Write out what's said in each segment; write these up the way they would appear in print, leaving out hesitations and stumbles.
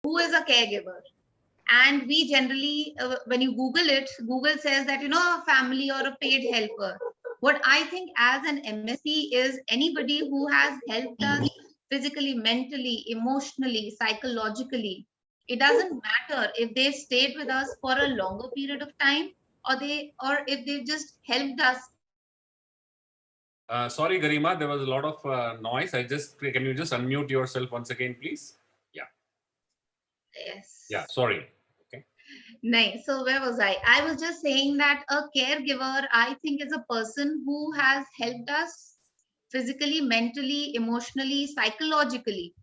who is a caregiver? And we generally, when you Google it, Google says that, a family or a paid helper. What I think as an MSP is anybody who has helped us physically, mentally, emotionally, psychologically. It doesn't matter if they've stayed with us for a longer period of time, or if they've just helped us. Sorry, Garima, there was a lot of noise. Can you just unmute yourself once again, please? Yeah. Yes. Yeah, sorry. Okay. Nice. So where was I? I was just saying that a caregiver, I think, is a person who has helped us physically, mentally, emotionally, psychologically.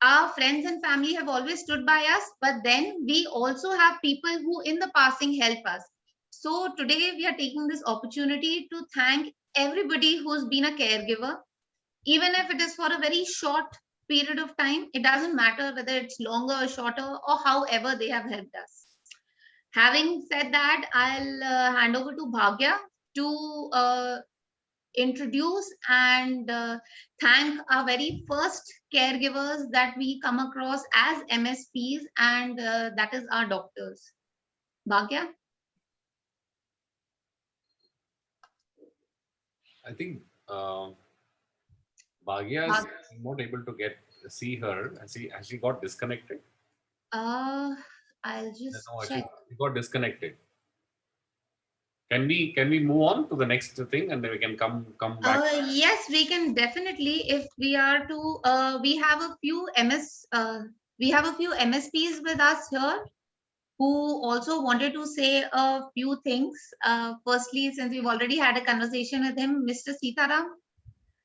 Our friends and family have always stood by us, but then we also have people who in the passing help us. So today we are taking this opportunity to thank everybody who's been a caregiver, even if it is for a very short period of time. It doesn't matter whether it's longer or shorter, or however they have helped us. Having said that, I'll hand over to Bhagya to introduce and thank our very first caregivers that we come across as MSPs, and that is our doctors. Bhagya? I think Bhagya is not able to see her. Has she got disconnected? I'll just No, check. she got disconnected. Can we move on to the next thing and then we can come back? Yes, we can definitely. If we are to, we have a few MSPs with us here who also wanted to say a few things. Firstly, since we've already had a conversation with him, Mr. Sitaram.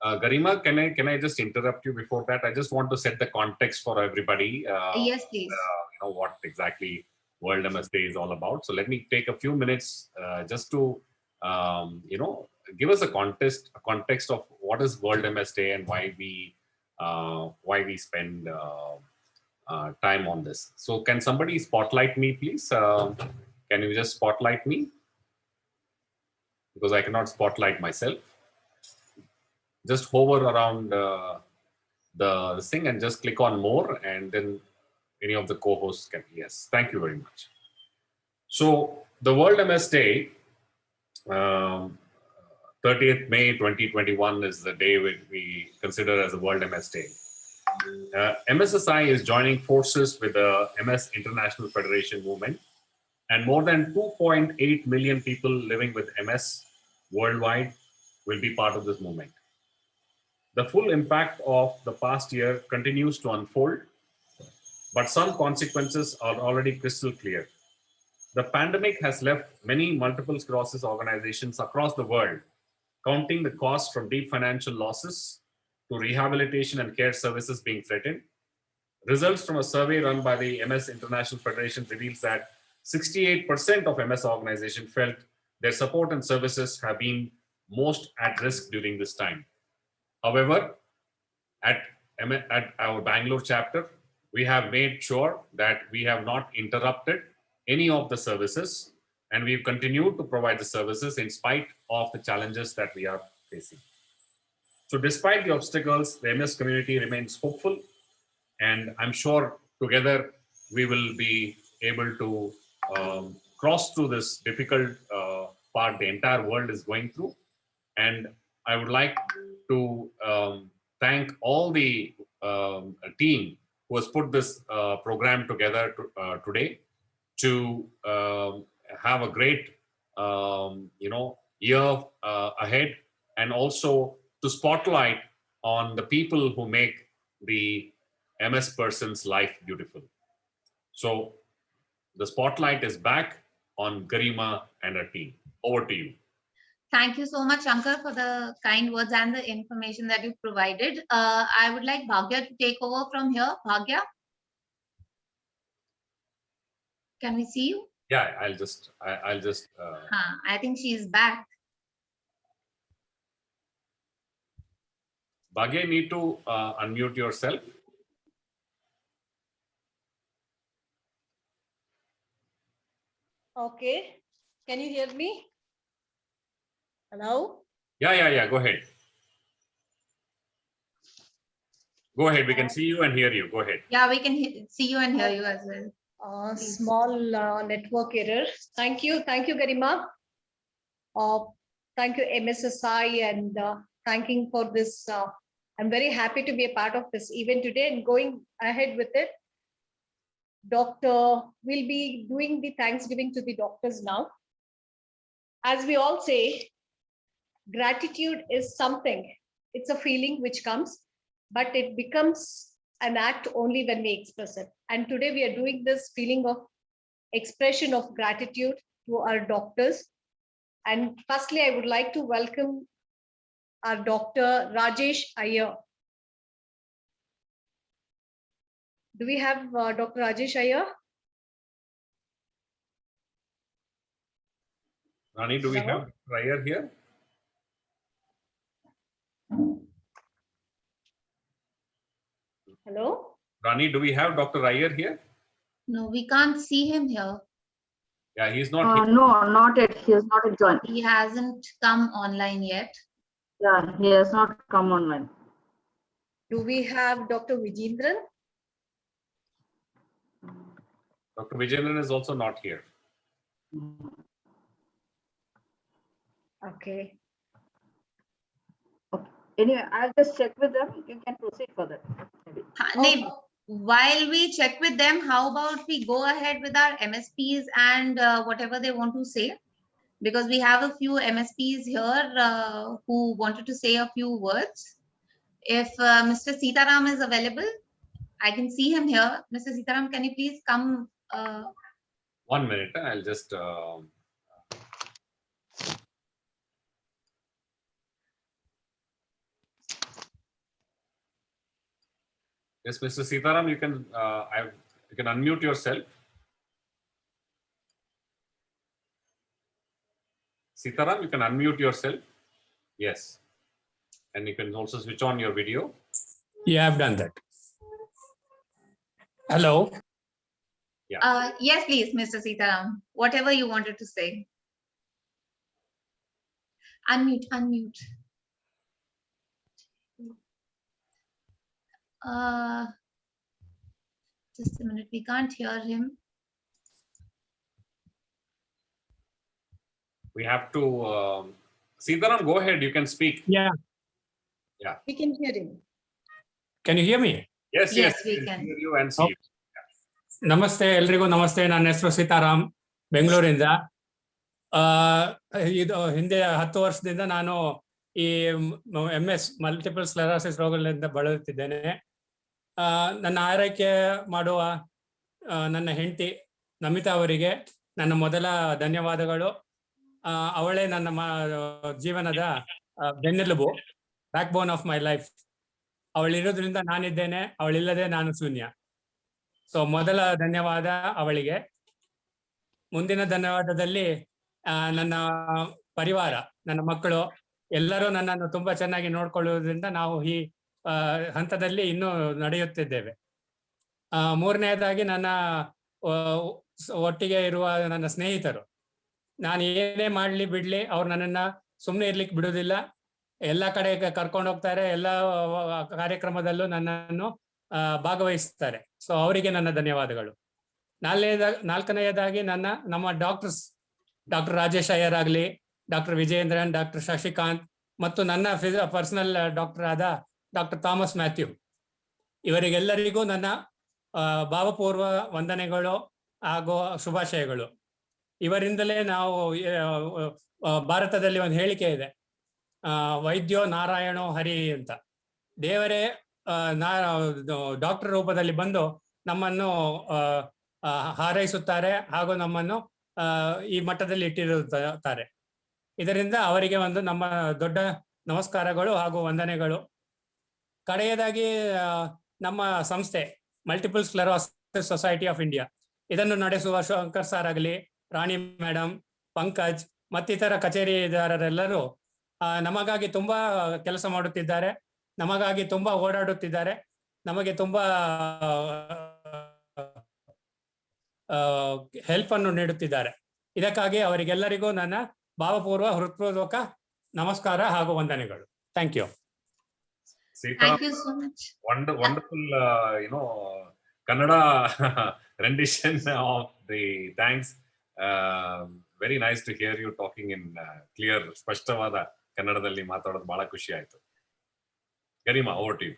Garima, can I just interrupt you before that? I just want to set the context for everybody. Yes, please. What exactly World MSA is all about. So let me take a few minutes just to give us a context of what is World MSA and why we spend time on this. So can somebody spotlight me, please? Can you just spotlight me? Because I cannot spotlight myself. Just hover around the thing and just click on more, and then any of the co-hosts can. Yes, thank you very much. So the World MS Day, 30th May 2021 is the day we consider as the World MS Day. MSSI is joining forces with the MS International Federation movement, and more than 2.8 million people living with MS worldwide will be part of this movement. The full impact of the past year continues to unfold, but some consequences are already crystal clear. The pandemic has left many multiple sclerosis organizations across the world counting the cost from deep financial losses to rehabilitation and care services being threatened. Results from a survey run by the MS International Federation reveals that 68% of MS organizations felt their support and services have been most at risk during this time. However, at our Bangalore chapter, we have made sure that we have not interrupted any of the services, and we've continued to provide the services in spite of the challenges that we are facing. So despite the obstacles, the MS community remains hopeful, and I'm sure together we will be able to cross through this difficult part the entire world is going through. And I would like to thank all the team who has put this program together today to have a great year ahead, and also to spotlight on the people who make the MS person's life beautiful. So the spotlight is back on Garima and her team. Over to you. Thank you so much, Shankar, for the kind words and the information that you provided. I would like Bhagya to take over from here. Bhagya, can we see you? Yeah, I'll just. I think she's back. Bhagya, need to unmute yourself. Okay. Can you hear me? Hello? Yeah. Go ahead. Go ahead. We can see you and hear you. Go ahead. Yeah, we can see you and hear you as well. Please. Small network error. Thank you, Garima. Thank you, MSSI, and thanking for this. I'm very happy to be a part of this event today and going ahead with it. We'll be doing the Thanksgiving to the doctors now. As we all say, gratitude is something. It's a feeling which comes, but it becomes an act only when we express it. And today we are doing this feeling of expression of gratitude to our doctors. And firstly, I would like to welcome our Dr. Rajesh Iyer. Do we have Dr. Rajesh Iyer? Rani, do we Hello? have Iyer here? Hello? Rani, do we have Dr. Iyer here? No, we can't see him here. Yeah, he's not here. No, not yet. He has not joined. He hasn't come online yet. Yeah, he has not come online. Do we have Dr. Vijendran? Dr. Vijayendran is also not here. Okay. Anyway, I'll just check with them. You can proceed further. Maybe. Naeem, while we check with them, how about we go ahead with our MSPs and whatever they want to say? Because we have a few MSPs here who wanted to say a few words. If Mr. Sitaram is available, I can see him here. Mr. Sitaram, can you please come? 1 minute. I'll just. Yes, Mr. Sitaram, you can unmute yourself. Sitaram, you can unmute yourself. Yes, and you can also switch on your video. Yeah, I've done that. Hello. Yes, please, Mr. Sitaram. Whatever you wanted to say. Unmute. Just a minute. We can't hear him. We have to. Sitaram, go ahead. You can speak. Yeah. We can hear him. Can you hear me? Yes, Yes, we can can. hear you and see you. ನಮಸ್ತೆ ಎಲ್ರಿಗೂ ನಮಸ್ತೆ. ನನ್ನ ಹೆಸರು ಸೀತಾರಾಮ್, ಬೆಂಗಳೂರಿಂದ. ಇದು ಹಿಂದೆ 10 ವರ್ಷದಿಂದ ನಾನು ಈ MS ಮಲ್ಟಿಪಲ್ ಸ್ಕ್ಲೆರೋಸಿಸ್ ರೋಗಗಳಿಂದ ಬಳಲುತ್ತಿದ್ದೇನೆ. ನನ್ನ ಆರೈಕೆ ಮಾಡುವ ನನ್ನ ಹೆಂಡತಿ ನಮಿತಾ ಅವರಿಗೆ ನನ್ನ ಮೊದಲ ಧನ್ಯವಾದಗಳು. ಅವಳೇ ನನ್ನ ಜೀವನದ ಬೆನ್ನೆಲುಬು, backbone of my life. ಅವಳಿರೋದ್ರಿಂದ ನಾನಿದ್ದೇನೆ, ಅವಳಿಲ್ಲದೆ ನಾನು ಶೂನ್ಯ. ಸೊ ಮೊದಲ ಧನ್ಯವಾದ ಅವಳಿಗೆ. ಮುಂದಿನ ಧನ್ಯವಾದದಲ್ಲಿ ನನ್ನ ಪರಿವಾರ, ನನ್ನ ಮಕ್ಕಳು ಎಲ್ಲರೂ ನನ್ನನ್ನು ತುಂಬಾ ಚೆನ್ನಾಗಿ ನೋಡ್ಕೊಳ್ಳುವುದರಿಂದ ನಾವು ಈ ಹಂತದಲ್ಲಿ ಇನ್ನೂ ನಡೆಯುತ್ತಿದ್ದೇವೆ. ಮೂರನೆಯದಾಗಿ ನನ್ನ ಒಟ್ಟಿಗೆ ಇರುವ ನನ್ನ ಸ್ನೇಹಿತರು. ನಾನು ಏನೇ ಮಾಡಲಿ ಬಿಡ್ಲಿ ಅವ್ರು ನನ್ನನ್ನ ಸುಮ್ಮನೆ ಇರ್ಲಿಕ್ಕೆ ಬಿಡುವುದಿಲ್ಲ. ಎಲ್ಲ ಕಡೆ ಕರ್ಕೊಂಡು ಹೋಗ್ತಾರೆ, ಎಲ್ಲ ಕಾರ್ಯಕ್ರಮದಲ್ಲೂ ನನ್ನನ್ನು ಭಾಗವಹಿಸ್ತಾರೆ. ಸೊ ಅವರಿಗೆ ನನ್ನ ಧನ್ಯವಾದಗಳು. ನಾಲ್ಕನೆಯದಾಗಿ ನಮ್ಮ ಡಾಕ್ಟರ್ಸ್, ಡಾಕ್ಟರ್ ರಾಜೇಶ್ ಅಯ್ಯರ್ ಆಗಲಿ, ಡಾಕ್ಟರ್ ವಿಜಯೇಂದ್ರನ್, ಡಾಕ್ಟರ್ ಶಶಿಕಾಂತ್ ಮತ್ತು ನನ್ನ ಪರ್ಸನಲ್ ಡಾಕ್ಟರ್ ಆದ ಡಾಕ್ಟರ್ ಥಾಮಸ್ ಮ್ಯಾಥ್ಯೂ, ಇವರಿಗೆಲ್ಲರಿಗೂ ನನ್ನ ಭಾವಪೂರ್ವ ವಂದನೆಗಳು ಹಾಗೂ ಶುಭಾಶಯಗಳು. ಇವರಿಂದಲೇ ನಾವು ಭಾರತದಲ್ಲಿ ಒಂದು ಹೇಳಿಕೆ ಇದೆ, ವೈದ್ಯೋ ನಾರಾಯಣೋ ಹರಿ ಅಂತ. ದೇವರೇ ಡಾಕ್ಟರ್ ರೂಪದಲ್ಲಿ ಬಂದು ನಮ್ಮನ್ನು ಹಾರೈಸುತ್ತಾರೆ ಹಾಗೂ ನಮ್ಮನ್ನು ಈ ಮಟ್ಟದಲ್ಲಿ ಇಟ್ಟಿರುತ್ತಾರೆ. ಇದರಿಂದ ಅವರಿಗೆ ಒಂದು ನಮ್ಮ ದೊಡ್ಡ ನಮಸ್ಕಾರಗಳು ಹಾಗೂ ವಂದನೆಗಳು. ಕಡೆಯದಾಗಿ ನಮ್ಮ ಸಂಸ್ಥೆ ಮಲ್ಟಿಪಲ್ ಸ್ಕ್ಲೆರೋಸಿಸ್ ಸೊಸೈಟಿ ಆಫ್ ಇಂಡಿಯಾ, ಇದನ್ನು ನಡೆಸುವ ಶಂಕರ್ ಸರ್ ಆಗಲಿ, ರಾಣಿ ಮೇಡಮ್, ಪಂಕಜ್ ಮತ್ತಿತರ ಕಚೇರಿದಾರರೆಲ್ಲರೂ ನಮಗಾಗಿ ತುಂಬಾ ಕೆಲಸ ಮಾಡುತ್ತಿದ್ದಾರೆ, ನಮಗಾಗಿ ತುಂಬಾ ಓಡಾಡುತ್ತಿದ್ದಾರೆ, ನಮಗೆ ತುಂಬಾ ಹೆಲ್ಪ್ ಅನ್ನು ನೀಡುತ್ತಿದ್ದಾರೆ. ಇದಕ್ಕಾಗಿ ಅವರಿಗೆಲ್ಲರಿಗೂ ನನ್ನ ಭಾವಪೂರ್ವ ಹೃತ್ಪೂರ್ವಕ ನಮಸ್ಕಾರ ಹಾಗೂ ವಂದನೆಗಳು. Thank you. Sita, Thank you so much. wonderful, Kannada rendition of the thanks. Very nice to hear you talking in clear, ಸ್ಪಷ್ಟವಾದ ಕನ್ನಡದಲ್ಲಿ ಮಾತಾಡೋದು ಬಹಳ ಖುಷಿ ಆಯ್ತು. Garima, over to you.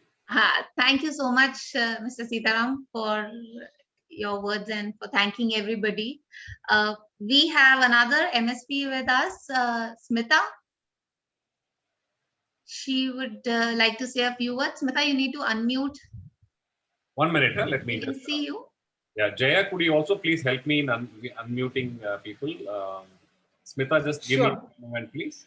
Thank you so much, Mr. Sitaram, for your words and for thanking everybody. We have another MSP with us, Smita. She would like to say a few words. Smita, you need to unmute. 1 minute, let me We can just. see you. Yeah, Jaya, could you also please help me in unmuting people? Smita, just give me Sure. a moment, please.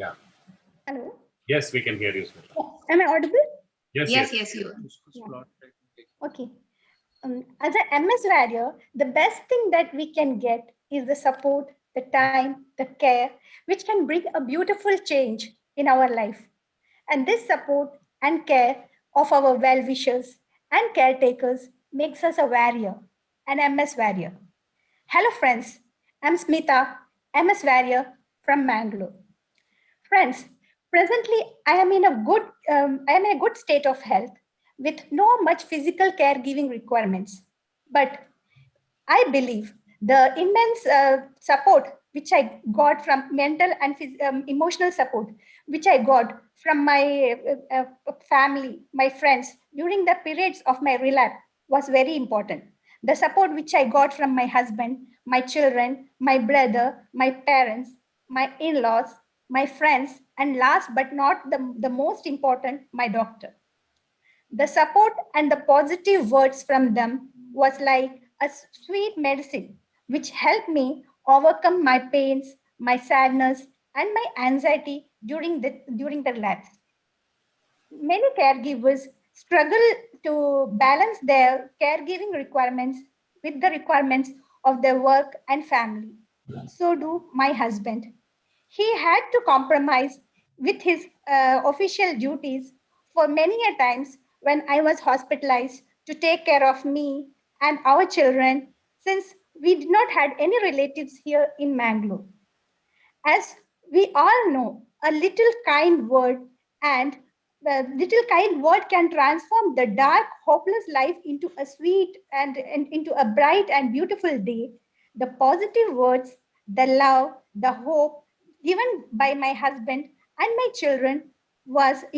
Yeah. Hello. Yes, we can hear you, Smita. Am I audible? Yes, Yes, yes. yes, you are. Okay. As an MS warrior, the best thing that we can get is the support, the time, the care, which can bring a beautiful change in our life. And this support and care of our well-wishers and caretakers makes us a warrior, an MS warrior. Hello, friends. I'm Smita, MS warrior from Mangalore. Friends, presently I am in a good state of health with no much physical caregiving requirements. But I believe the immense support which I got from mental and emotional support, which I got from my family, my friends during the periods of my relapse was very important. The support which I got from my husband, my children, my brother, my parents, my in-laws, my friends, and last but not the most important, my doctor. The support and the positive words from them was like a sweet medicine, which helped me overcome my pains, my sadness, and my anxiety during the lapse. Many caregivers struggle to balance their caregiving requirements with the requirements of their work and family. So do my husband. He had to compromise with his official duties for many a times when I was hospitalized to take care of me and our children, since we did not had any relatives here in Mangalore. As we all know, a little kind word and the little kind word can transform the dark, hopeless life into a sweet and into a bright and beautiful day. The positive words, the love, the hope given by my husband and my children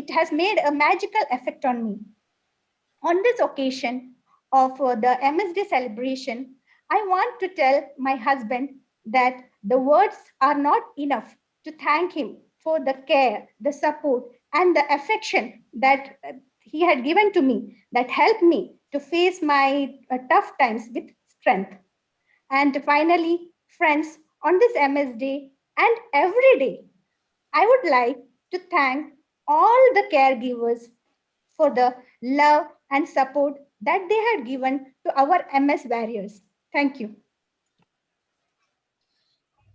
it has made a magical effect on me. On this occasion of the MSD celebration, I want to tell my husband that the words are not enough to thank him for the care, the support, and the affection that he had given to me that helped me to face my tough times with strength. And finally, friends, on this MS Day and every day, I would like to thank all the caregivers for the love and support that they had given to our MS warriors. Thank you.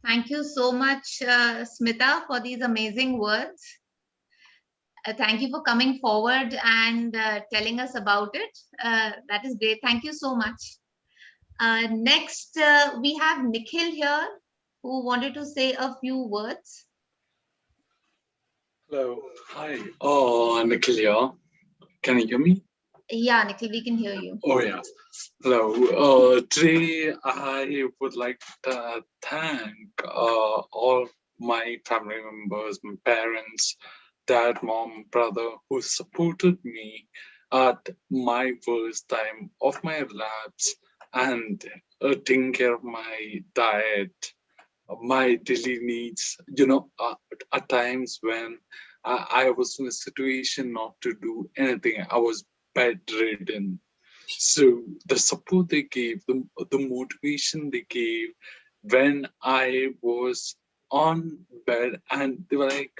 Thank you so much, Smita, for these amazing words. Thank you for coming forward and telling us about it. That is great. Thank you so much. Next, we have Nikhil here who wanted to say a few words. Hello. Hi. Nikhil here. Can you hear me? Yeah, Nikhil, we can hear you. Oh, yeah. Hello. Today, I would like to thank all my family members, my parents, dad, mom, brother, who supported me at my worst time of my relapse and taking care of my diet, my daily needs. At times when I was in a situation not to do anything, I was bedridden. So the support they gave, the motivation they gave when I was on bed, and they were like,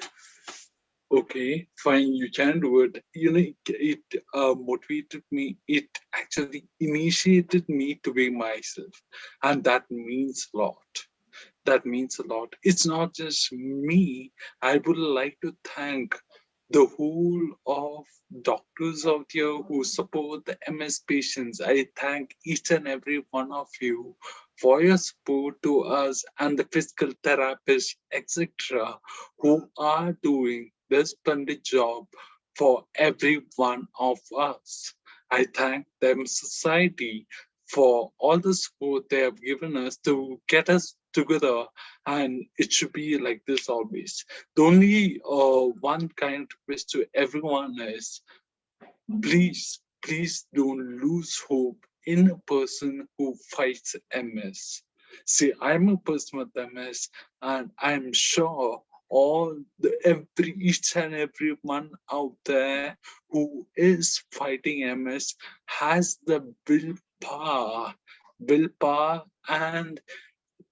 okay, fine, you can do it. It motivated me. It actually initiated me to be myself. And that means a lot. That means a lot. It's not just me. I would like to thank the whole of doctors out here who support the MS patients. I thank each and every one of you for your support to us and the physical therapists, etc., who are doing this splendid job for every one of us. I thank them, society, for all the support they have given us to get us together, and it should be like this always. The only one kind request to everyone is, please don't lose hope in a person who fights MS. See, I'm a person with MS, and I'm sure each and every one out there who is fighting MS has the willpower, and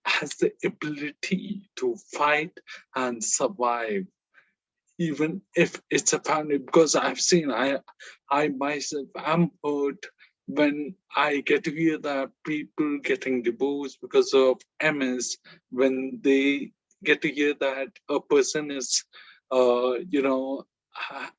has the ability to fight and survive, even if it's a family. Because I've seen, I myself am hurt when I get to hear that people getting divorced because of MS. When they get to hear that a person is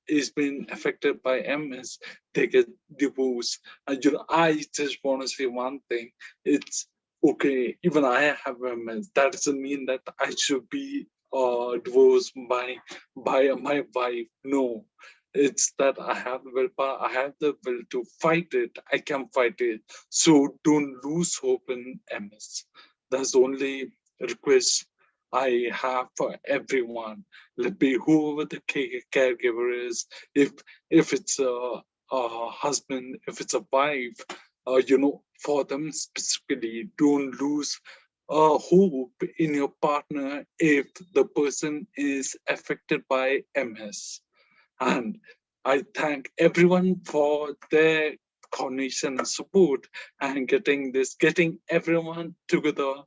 is being affected by MS, they get divorced. And I just want to say one thing. It's okay, even I have MS. That doesn't mean that I should be divorced by my wife. No, it's that I have the willpower, I have the will to fight it. I can fight it. So don't lose hope in MS. That's the only request I have for everyone. Let be whoever the caregiver is. If it's a husband, if it's a wife, for them specifically, don't lose hope in your partner if the person is affected by MS. And I thank everyone for their coordination and support, and getting everyone together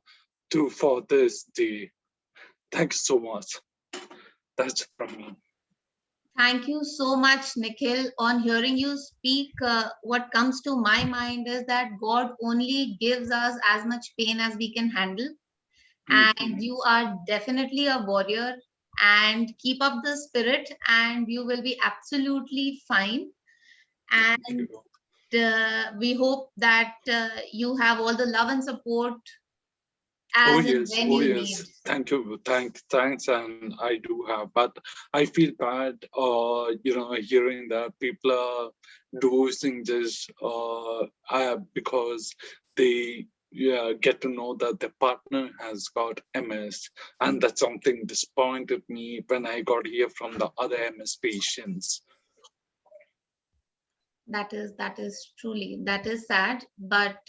for this day. Thank you so much. That's from me. Thank you so much, Nikhil. On hearing you speak, what comes to my mind is that God only gives us as much pain as we can handle. And you are definitely a warrior, and keep up the spirit, and you will be absolutely fine. And we hope that you have all the love and support as and when you need. Thank you. Thanks. And I do have, but I feel bad, hearing that people are doing this, because they get to know that their partner has got MS, and that's something disappointed me when I got here from the other MS patients. That is truly, that is sad, but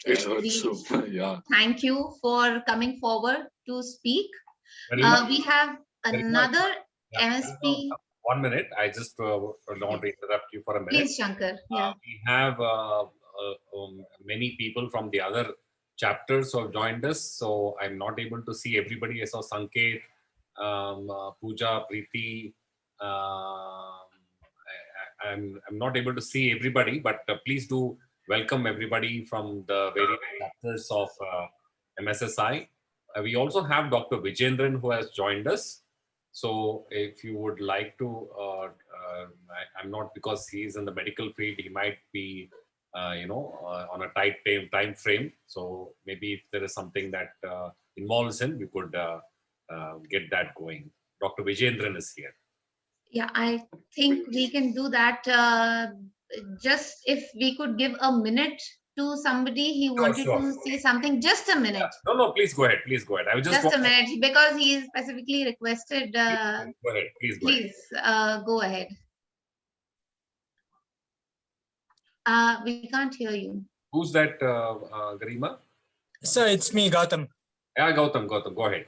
it hurts so. Yeah. Thank you for coming forward to speak. We have another MSP. 1 minute. I just want to interrupt you for a minute. Please, Shankar. Yeah. We have many people from the other chapters who have joined us, so I'm not able to see everybody. I saw Sanket, Pooja, Preeti. I'm not able to see everybody, but please do welcome everybody from the various chapters of MSSI. We also have Dr. Vijendran who has joined us. So if you would like to, I'm not, because he's in the medical field, he might be, on a tight time frame. So maybe if there is something that involves him, we could get that going. Dr. Vijendran is here. Yeah, I think we can do that. Just if we could give a minute to somebody, he wanted to say something. Just a minute. Yeah. No, please go ahead. Please go ahead. I was just a minute, because he specifically requested. Go ahead. Please go ahead. Go ahead. We can't hear you. Who's that, Garima? Sir, it's me, Gautam. Yeah, Gautam, go ahead.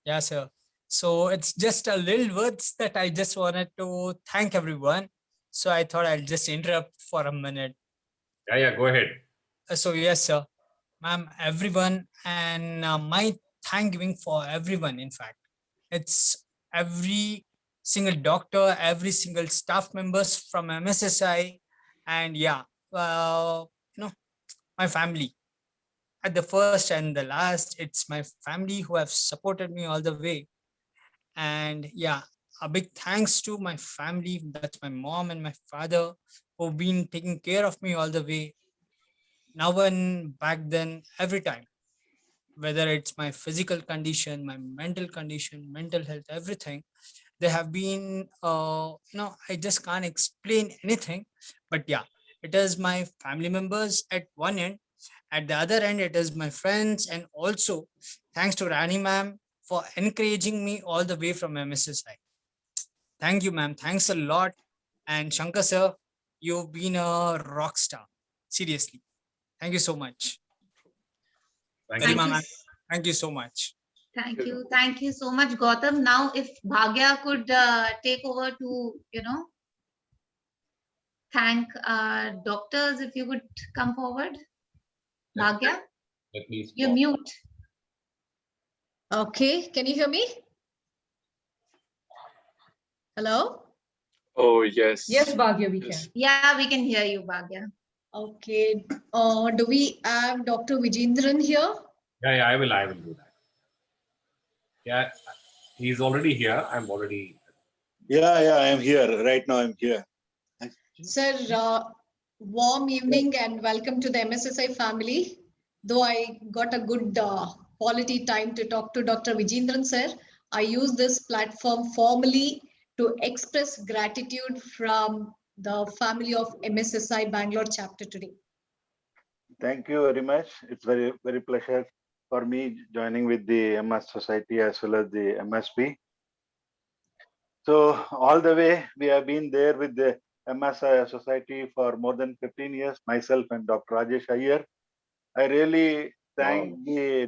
Yeah, sir. So it's just a little words that I just wanted to thank everyone. So I thought I'll just interrupt for a minute. Yeah, go ahead. So yes, sir, ma'am, everyone, and my thank giving for everyone. In fact, it's every single doctor, every single staff members from MSSI, and my family. At the first and the last, it's my family who have supported me all the way. And a big thanks to my family. That's my mom and my father who've been taking care of me all the way. now and back then, every time, whether it's my physical condition, my mental condition, mental health, everything, they have been, I just can't explain anything. But yeah, it is my family members at one end. At the other end, it is my friends. And also, thanks to Rani ma'am for encouraging me all the way from MSSI. Thank you, ma'am. Thanks a lot. And Shankar sir, you've been a rock star. Seriously. Thank you so much. Thank Very you. Thank you. ma'am. Thank you so much. Thank you. Thank you so much, Gautam. Now, if Bhagya could take over to, thank doctors, if you could come forward. Yeah. Bhagya, Let me you're stop. mute. Okay, can you hear me? Hello? Oh, yes. Yes, Bhagya, we Yes. can. Yeah, we can hear you, Bhagya. Okay. Do we have Dr. Vijendran here? Yeah, I will do that. Yeah, he's already here. I'm already. Yeah, I am here. Right now, I'm here. Sir, warm evening and welcome to the MSSI family. Though I got a good quality time to talk to Dr. Vijendran sir, I use this platform formally to express gratitude from the family of MSSI Bangalore chapter today. Thank you very much. It's very, very pleasure for me joining with the MS Society as well as the MSP. So all the way, we have been there with the MS Society for more than 15 years, myself and Dr. Rajesh Iyer. I really thank the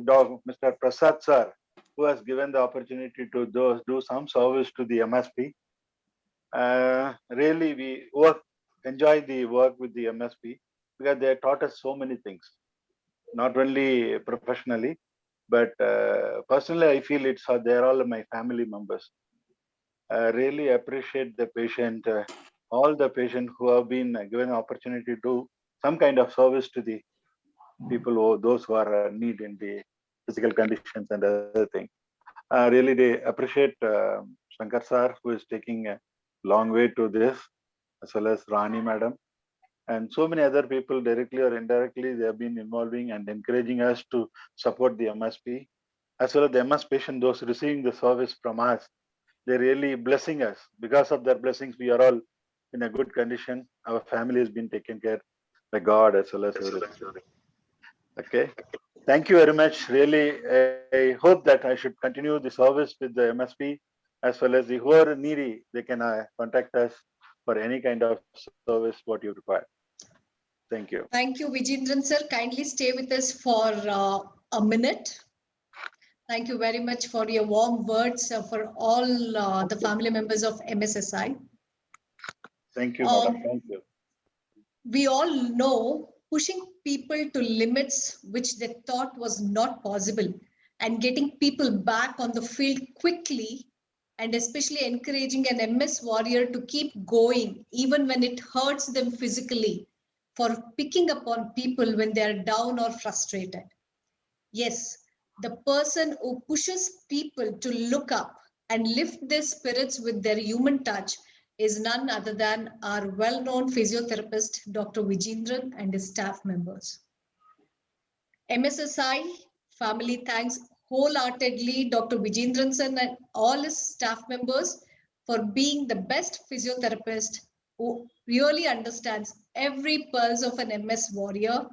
Mr. Prasad sir, who has given the opportunity to do some service to the MSP. Really, we enjoy the work with the MSP because they taught us so many things, not only professionally, but personally, I feel they're all my family members. I really appreciate the patient, all the patients who have been given an opportunity to do some kind of service to the people, those who are in need in the physical conditions and other things. Really, they appreciate Shankar sir, who is taking a long way to this, as well as Rani madam, and so many other people directly or indirectly, they have been involving and encouraging us to support the MSP, as well as the MS patient, those receiving the service from us. They're really blessing us. Because of their blessings, we are all in a good condition. Our family has been taken care by God as well as everything. Okay. Thank you very much. Really, I hope that I should continue the service with the MSP as well as the who are needy, they can contact us for any kind of service what you require. Thank you. Thank you, Vijendran sir. Kindly stay with us for a minute. Thank you very much for your warm words for all the family members of MSSI. Thank you, madam. Thank you. We all know pushing people to limits which they thought was not possible and getting people back on the field quickly, and especially encouraging an MS warrior to keep going even when it hurts them physically, for picking up on people when they are down or frustrated. Yes, the person who pushes people to look up and lift their spirits with their human touch is none other than our well-known physiotherapist, Dr. Vijendran, and his staff members. MSSI family thanks wholeheartedly Dr. Vijendran and all his staff members for being the best physiotherapist who really understands every pulse of an MS warrior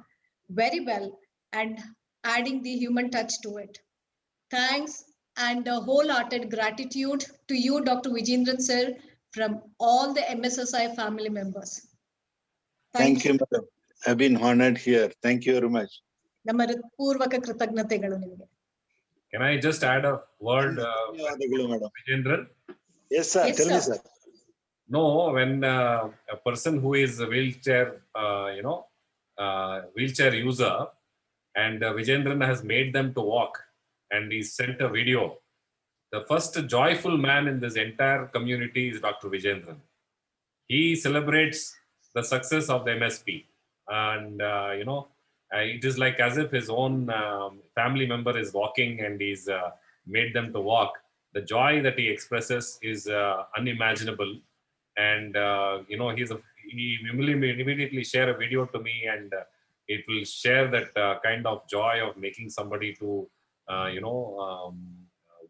very well and adding the human touch to it. Thanks and a wholehearted gratitude to you, Dr. Vijendran sir, from all the MSSI family members. Thank you, madam. I've been honored here. Thank you very much. ನಮ್ಮ ಹೃತ್ಪೂರ್ವಕ ಕೃತಜ್ಞತೆಗಳು ನಿಮಗೆ. Can I just add a word, Vijendran? Yes, sir. Yes, Tell me, sir. sir. No, when a person who is a wheelchair, wheelchair user, and Vijendran has made them to walk, and he sent a video. The first joyful man in this entire community is Dr. Vijendran. He celebrates the success of the MSP, and it is like as if his own family member is walking, and he's made them to walk. The joy that he expresses is unimaginable, and he immediately share a video to me, and it will share that kind of joy of making somebody to,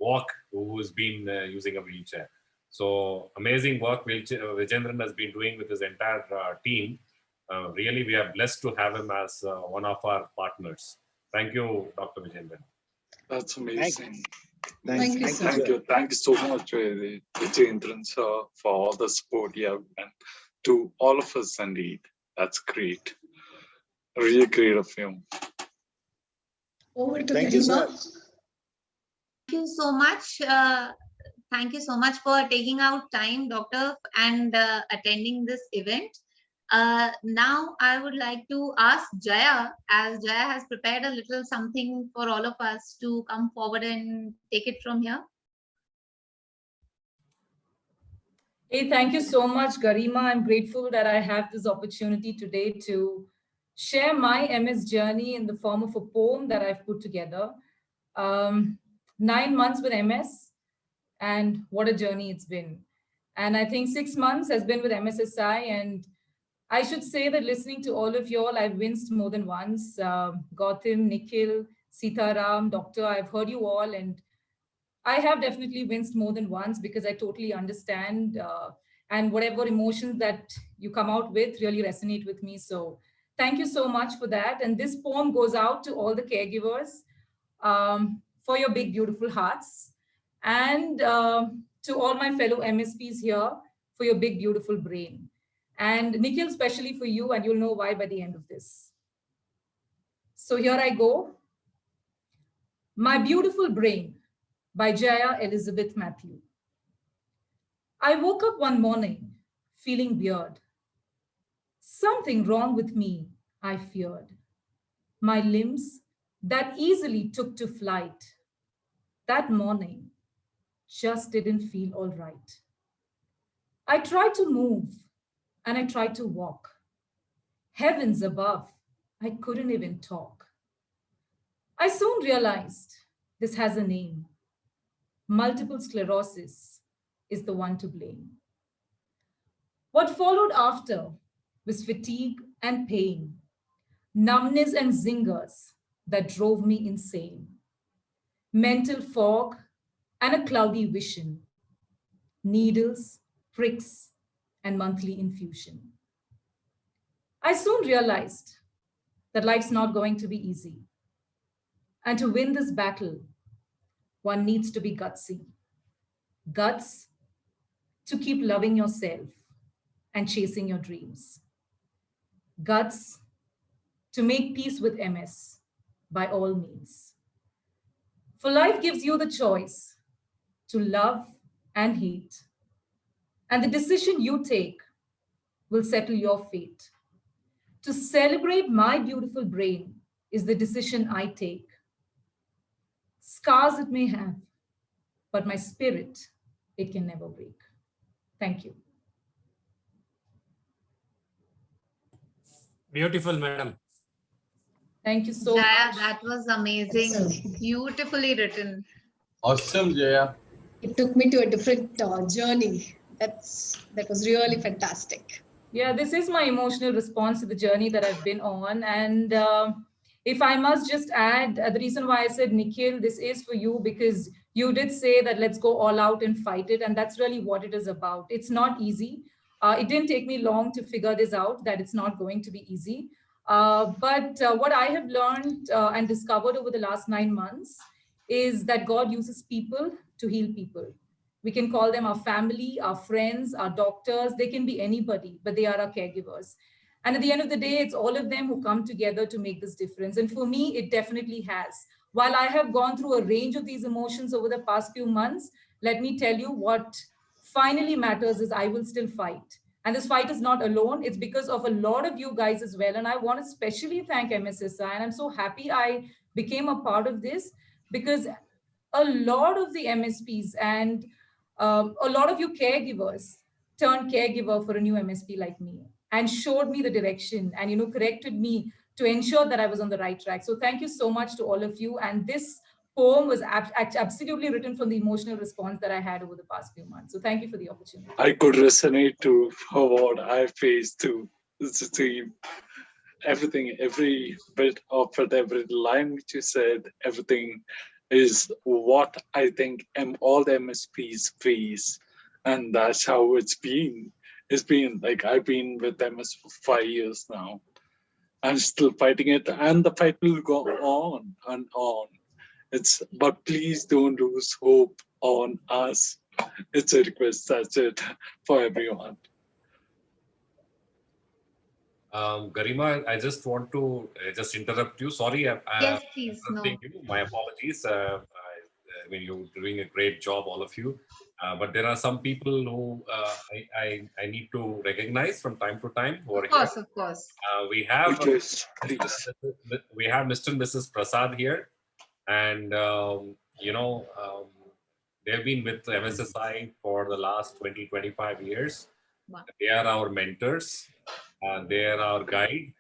walk who has been using a wheelchair. So amazing work Vijendran has been doing with his entire team. Really, we are blessed to have him as one of our partners. Thank you, Dr. Vijendran. That's amazing. Thank you. Thank you so much, Vijendran sir, for all the support you have done to all of us. Indeed, that's great. Really great of you. Over to Thank you, sir. Thank you so much. Thank you so much for taking out time, Doctor, and attending this event. Now I would like to ask Jaya, as Jaya has prepared a little something for all of us, to come forward and take it from here. Hey, thank you so much, Garima. I'm grateful that I have this opportunity today to share my MS journey in the form of a poem that I've put together. 9 months with MS, and what a journey it's been. And I think 6 months has been with MSSI, and I should say that listening to all of you all, I've winced more than once. Gautam, Nikhil, Sitaram, Doctor, I've heard you all, and I have definitely winced more than once because I totally understand, and whatever emotions that you come out with really resonate with me. So thank you so much for that. And this poem goes out to all the caregivers for your big, beautiful hearts, and to all my fellow MSPs here for your big, beautiful brain. And Nikhil, especially for you, and you'll know why by the end of this. So here I go. My Beautiful Brain by Jaya Elizabeth Matthew. I woke up one morning feeling weird. Something wrong with me, I feared. My limbs that easily took to flight that morning just didn't feel all right. I tried to move and I tried to walk. Heavens above, I couldn't even talk. I soon realized this has a name. Multiple sclerosis is the one to blame. What followed after was fatigue and pain, numbness and zingers that drove me insane, mental fog and a cloudy vision, needles, pricks, and monthly infusion. I soon realized that life's not going to be easy. And to win this battle, one needs to be gutsy. Guts to keep loving yourself and chasing your dreams. Guts to make peace with MS by all means. For life gives you the choice to love and hate. And the decision you take will settle your fate. To celebrate my beautiful brain is the decision I take. Scars it may have, but my spirit, it can never break. Thank you. Beautiful, madam. Thank you so Jaya, much. that was amazing. Beautifully written. Awesome, Jaya. It took me to a different journey. That was really fantastic. Yeah, this is my emotional response to the journey that I've been on. And if I must just add, the reason why I said, Nikhil, this is for you because you did say that let's go all out and fight it. And that's really what it is about. It's not easy. It didn't take me long to figure this out, that it's not going to be easy. But what I have learned and discovered over the last 9 months is that God uses people to heal people. We can call them our family, our friends, our doctors. They can be anybody, but they are our caregivers. And at the end of the day, it's all of them who come together to make this difference. And for me, it definitely has. While I have gone through a range of these emotions over the past few months, let me tell you what finally matters is I will still fight. And this fight is not alone. It's because of a lot of you guys as well. And I want to especially thank MSSI. And I'm so happy I became a part of this because a lot of the MSPs and a lot of you caregivers turned caregiver for a new MSP like me and showed me the direction and, corrected me to ensure that I was on the right track. So thank you so much to all of you. And this poem was absolutely written from the emotional response that I had over the past few months. So thank you for the opportunity. I could resonate to what I faced too. everything, every bit of it, every line which you said, everything is what I think all the MSPs face. And that's how it's been. It's been like I've been with MS for 5 years now. I'm still fighting it, and the fight will go on and on. But please don't lose hope on us. It's a request. That's it for everyone. Garima, I just want to just interrupt you. Sorry, Yes, please. No. interrupting you. My apologies. I mean, you're doing a great job, all of you. But there are some people who I need to recognize from time to time who are here. Of course. We have Please. we have Mr. and Mrs. Prasad here, and they've been with MSSI for the last 20-25 years. Wow. They are our mentors. They are our guide,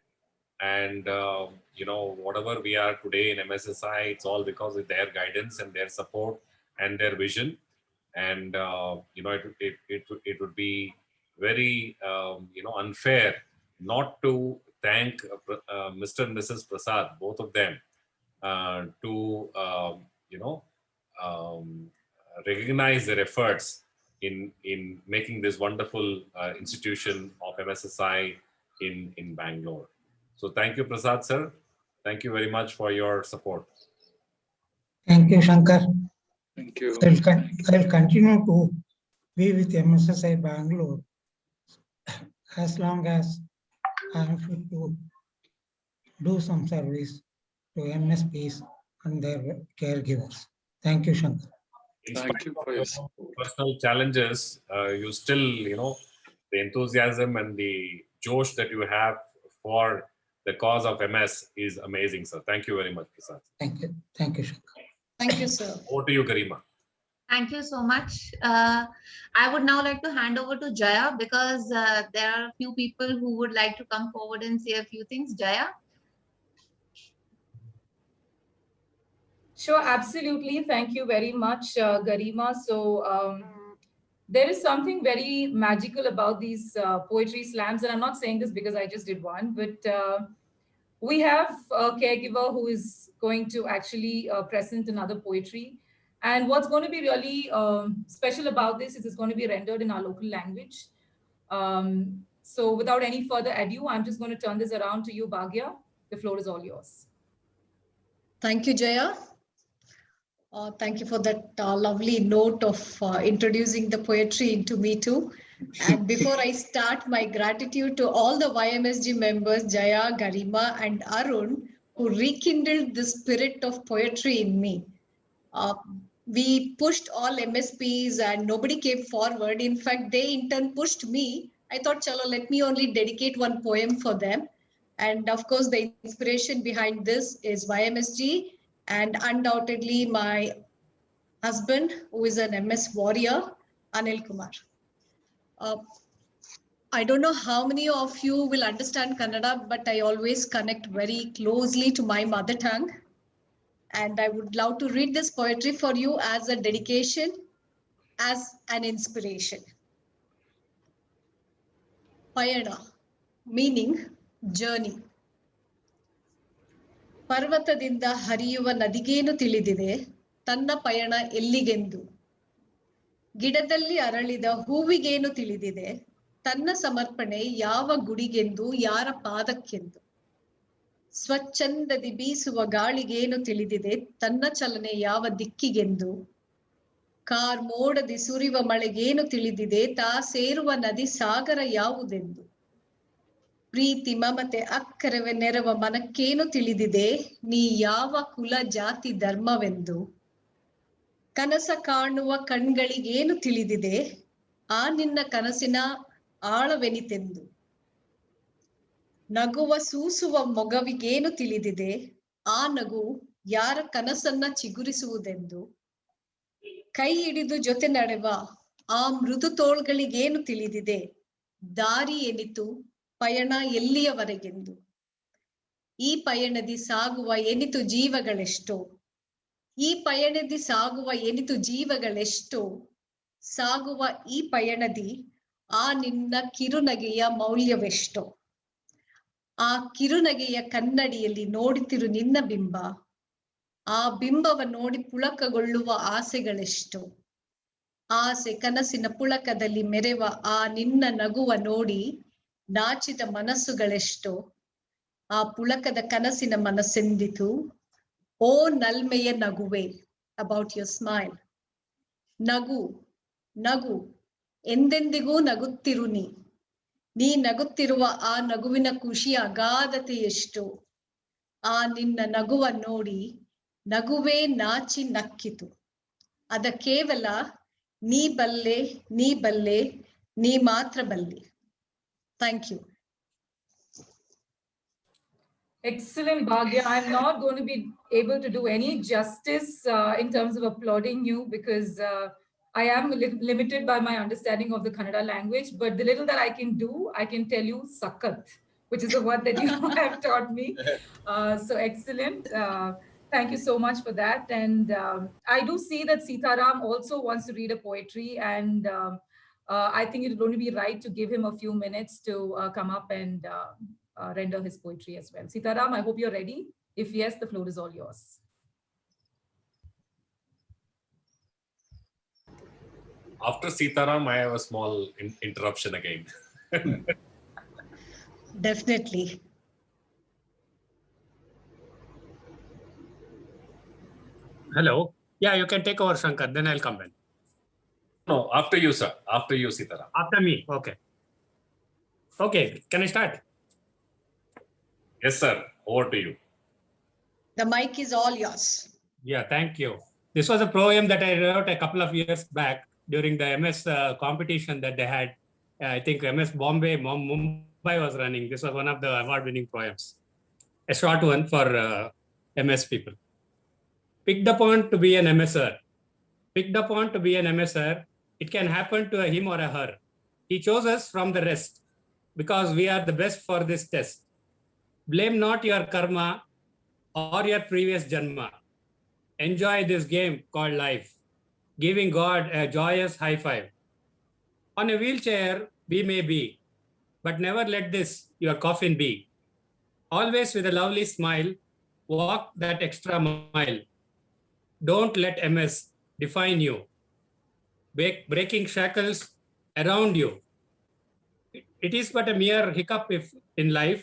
and whatever we are today in MSSI, it's all because of their guidance and their support and their vision. And it would be very unfair not to thank Mr. and Mrs. Prasad, both of them, to recognize their efforts in making this wonderful institution of MSSI in Bangalore. So thank you, Prasad sir. Thank you very much for your support. Thank you, Shankar. Thank you. I'll continue to be with MSSI Bangalore as long as I am fit to do some service to MSPs and their caregivers. Thank you, Shankar. Thank you for your personal challenges. You still, the enthusiasm and the josh that you have for the cause of MS is amazing, sir. Thank you very much, Prasad. Thank you. Thank you, Shankar. Thank you, sir. Over to you, Garima. Thank you so much. I would now like to hand over to Jaya because there are a few people who would like to come forward and say a few things. Jaya? Sure, absolutely. Thank you very much, Garima. So there is something very magical about these poetry slams. And I'm not saying this because I just did one, but we have a caregiver who is going to actually present another poetry. And what's going to be really special about this is it's going to be rendered in our local language. So without any further ado, I'm just going to turn this around to you, Bhagya. The floor is all yours. Thank you, Jaya. Thank you for that lovely note of introducing the poetry into me too. And before I start, my gratitude to all the YMSG members, Jaya, Garima, and Arun, who rekindled the spirit of poetry in me. We pushed all MSPs and nobody came forward. In fact, they in turn pushed me. I thought, chalo, let me only dedicate one poem for them. And of course, the inspiration behind this is YMSG and undoubtedly my husband, who is an MS warrior, Anil Kumar. I don't know how many of you will understand Kannada, but I always connect very closely to my mother tongue. And I would love to read this poetry for you as a dedication, as an inspiration. Payana, meaning journey. ಪರ್ವತದಿಂದ ಹರಿಯುವ ನದಿಗೇನು ತಿಳಿದಿದೆ ತನ್ನ ಪಯಣ ಎಲ್ಲಿಗೆಂದು. ಗಿಡದಲ್ಲಿ ಅರಳಿದ ಹೂವಿಗೇನು ತಿಳಿದಿದೆ ತನ್ನ ಸಮರ್ಪಣೆ ಯಾವ ಗುಡಿಗೆಂದು ಯಾರ ಪಾದಕ್ಕೆಂದು. ಸ್ವಚ್ಛಂದದಿ ಬೀಸುವ ಗಾಳಿಗೇನು ತಿಳಿದಿದೆ ತನ್ನ ಚಲನೆ ಯಾವ ದಿಕ್ಕಿಗೆಂದು. ಕಾರ್ಮೋಡದಿ ಸುರಿವ ಮಳೆಗೇನು ತಿಳಿದಿದೆ ತಾ ಸೇರುವ ನದಿ ಸಾಗರ ಯಾವುದೆಂದು. ಪ್ರೀತಿ ಮಮತೆ ಅಕ್ಕರವೆ ನೆರವ ಮನಕ್ಕೇನು ತಿಳಿದಿದೆ ನೀ ಯಾವ ಕುಲ ಜಾತಿ ಧರ್ಮವೆಂದು. ಕನಸ ಕಾಣುವ ಕಣ್ಗಳಿಗೇನು ತಿಳಿದಿದೆ ಆ ನಿನ್ನ ಕನಸಿನ ಆಳವೆನಿತೆಂದು. ನಗುವ ಸೂಸುವ ಮೊಗವಿಗೇನು ತಿಳಿದಿದೆ ಆ ನಗು ಯಾರ ಕನಸನ್ನ ಚಿಗುರಿಸುವುದೆಂದು. ಕೈ ಹಿಡಿದು ಜೊತೆ ನಡೆವ ಆ ಮೃದು ತೋಳ್ಗಳಿಗೇನು ತಿಳಿದಿದೆ ದಾರಿ ಎನಿತು ಪಯಣ ಎಲ್ಲಿಯವರೆಗೆಂದು. ಈ ಪಯಣದಿ ಸಾಗುವ ಎನಿತು ಜೀವಗಳೆಷ್ಟೋ ಈ ಪಯಣದಿ ಸಾಗುವ ಎನಿತು ಜೀವಗಳೆಷ್ಟೋ. ಸಾಗುವ ಈ ಪಯಣದಿ ಆ ನಿನ್ನ ಕಿರುನಗೆಯ ಮೌಲ್ಯವೆಷ್ಟೋ. ಆ ಕಿರುನಗೆಯ ಕನ್ನಡಿಯಲ್ಲಿ ನೋಡುತ್ತಿರು ನಿನ್ನ ಬಿಂಬ, ಆ ಬಿಂಬವ ನೋಡಿ ಪುಳಕಗೊಳ್ಳುವ ಆಸೆಗಳೆಷ್ಟು. ಆಸೆ ಕನಸಿನ ಪುಳಕದಲ್ಲಿ ಮೆರೆವ ಆ ನಿನ್ನ ನಗುವ ನೋಡಿ ನಾಚಿದ ಮನಸ್ಸುಗಳೆಷ್ಟು. ಆ ಪುಳಕದ ಕನಸಿನ ಮನಸ್ಸೆಂದಿತು, ಓ ನಲ್ಮೆಯ ನಗುವೆ, ಅಬೌಟ್ ಯುವರ್ ಸ್ಮೈಲ್. ನಗು ನಗು ಎಂದೆಂದಿಗೂ ನಗುತ್ತಿರು ನೀ ನಗುತ್ತಿರುವ ಆ ನಗುವಿನ ಖುಷಿಯ ಅಗಾಧತೆ ಎಷ್ಟು. ಆ ನಿನ್ನ ನಗುವ ನೋಡಿ ನಗುವೇ ನಾಚಿ ನಕ್ಕಿತು. ಅದ ಕೇವಲ ನೀ ಬಲ್ಲೆ ನೀ ಬಲ್ಲೆ ನೀ ಮಾತ್ರ ಬಲ್ಲೆ. Thank you. Excellent, Bhagya. I'm not going to be able to do any justice in terms of applauding you because I am limited by my understanding of the Kannada language, but the little that I can do, I can tell you sakat, which is the word that you have taught me. So excellent. Thank you so much for that. And I do see that Sitaram also wants to read a poetry, and I think it would only be right to give him a few minutes to come up and render his poetry as well. Sitaram, I hope you're ready. If yes, the floor is all yours. After Sitaram, I have a small interruption again. Definitely. Hello. Yeah, you can take over, Shankar. Then I'll come in. No, after you, sir. After you, Sitaram. After me. Okay. Okay. Can I start? Yes, sir. Over to you. The mic is all yours. Yeah, thank you. This was a poem that I wrote a couple of years back during the MS competition that they had. I think MS Bombay, Mumbai was running. This was one of the award-winning poems. A short one for MS people. Picked upon to be an MSer. Picked upon to be an MSer. It can happen to him or a her. He chose us from the rest because we are the best for this test. Blame not your karma or your previous janma. Enjoy this game called life, giving God a joyous high five. On a wheelchair we may be, but never let this your coffin be. Always with a lovely smile, walk that extra mile. Don't let MS define you, breaking shackles around you. It is but a mere hiccup if in life.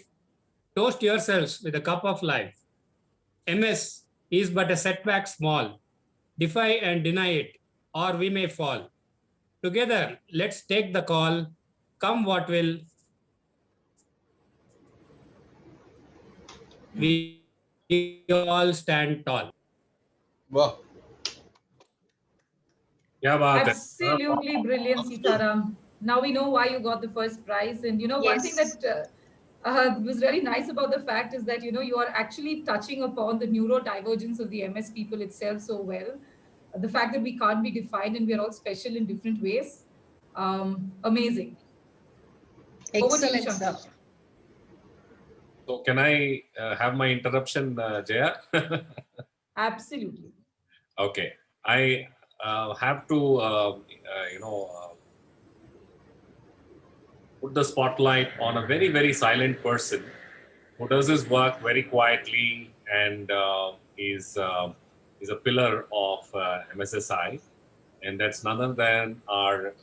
Toast yourselves with a cup of life. MS is but a setback small. Defy and deny it, or we may fall. Together, let's take the call. Come what will. We all stand tall. Wow. Yeah, Absolutely brilliant, Sitaram. Now we know why you got the first prize. And you know, one thing that was really nice about the fact is that, you know, you are actually touching upon the neurodivergence of the MS people itself so well. The fact that we can't be defined and we are all special in different ways. Amazing. Excellent, sir. So can I have my interruption, Jaya? Absolutely. Okay. I have to, put the spotlight on a very, very silent person who does his work very quietly and is a pillar of MSSI. And that's none other than our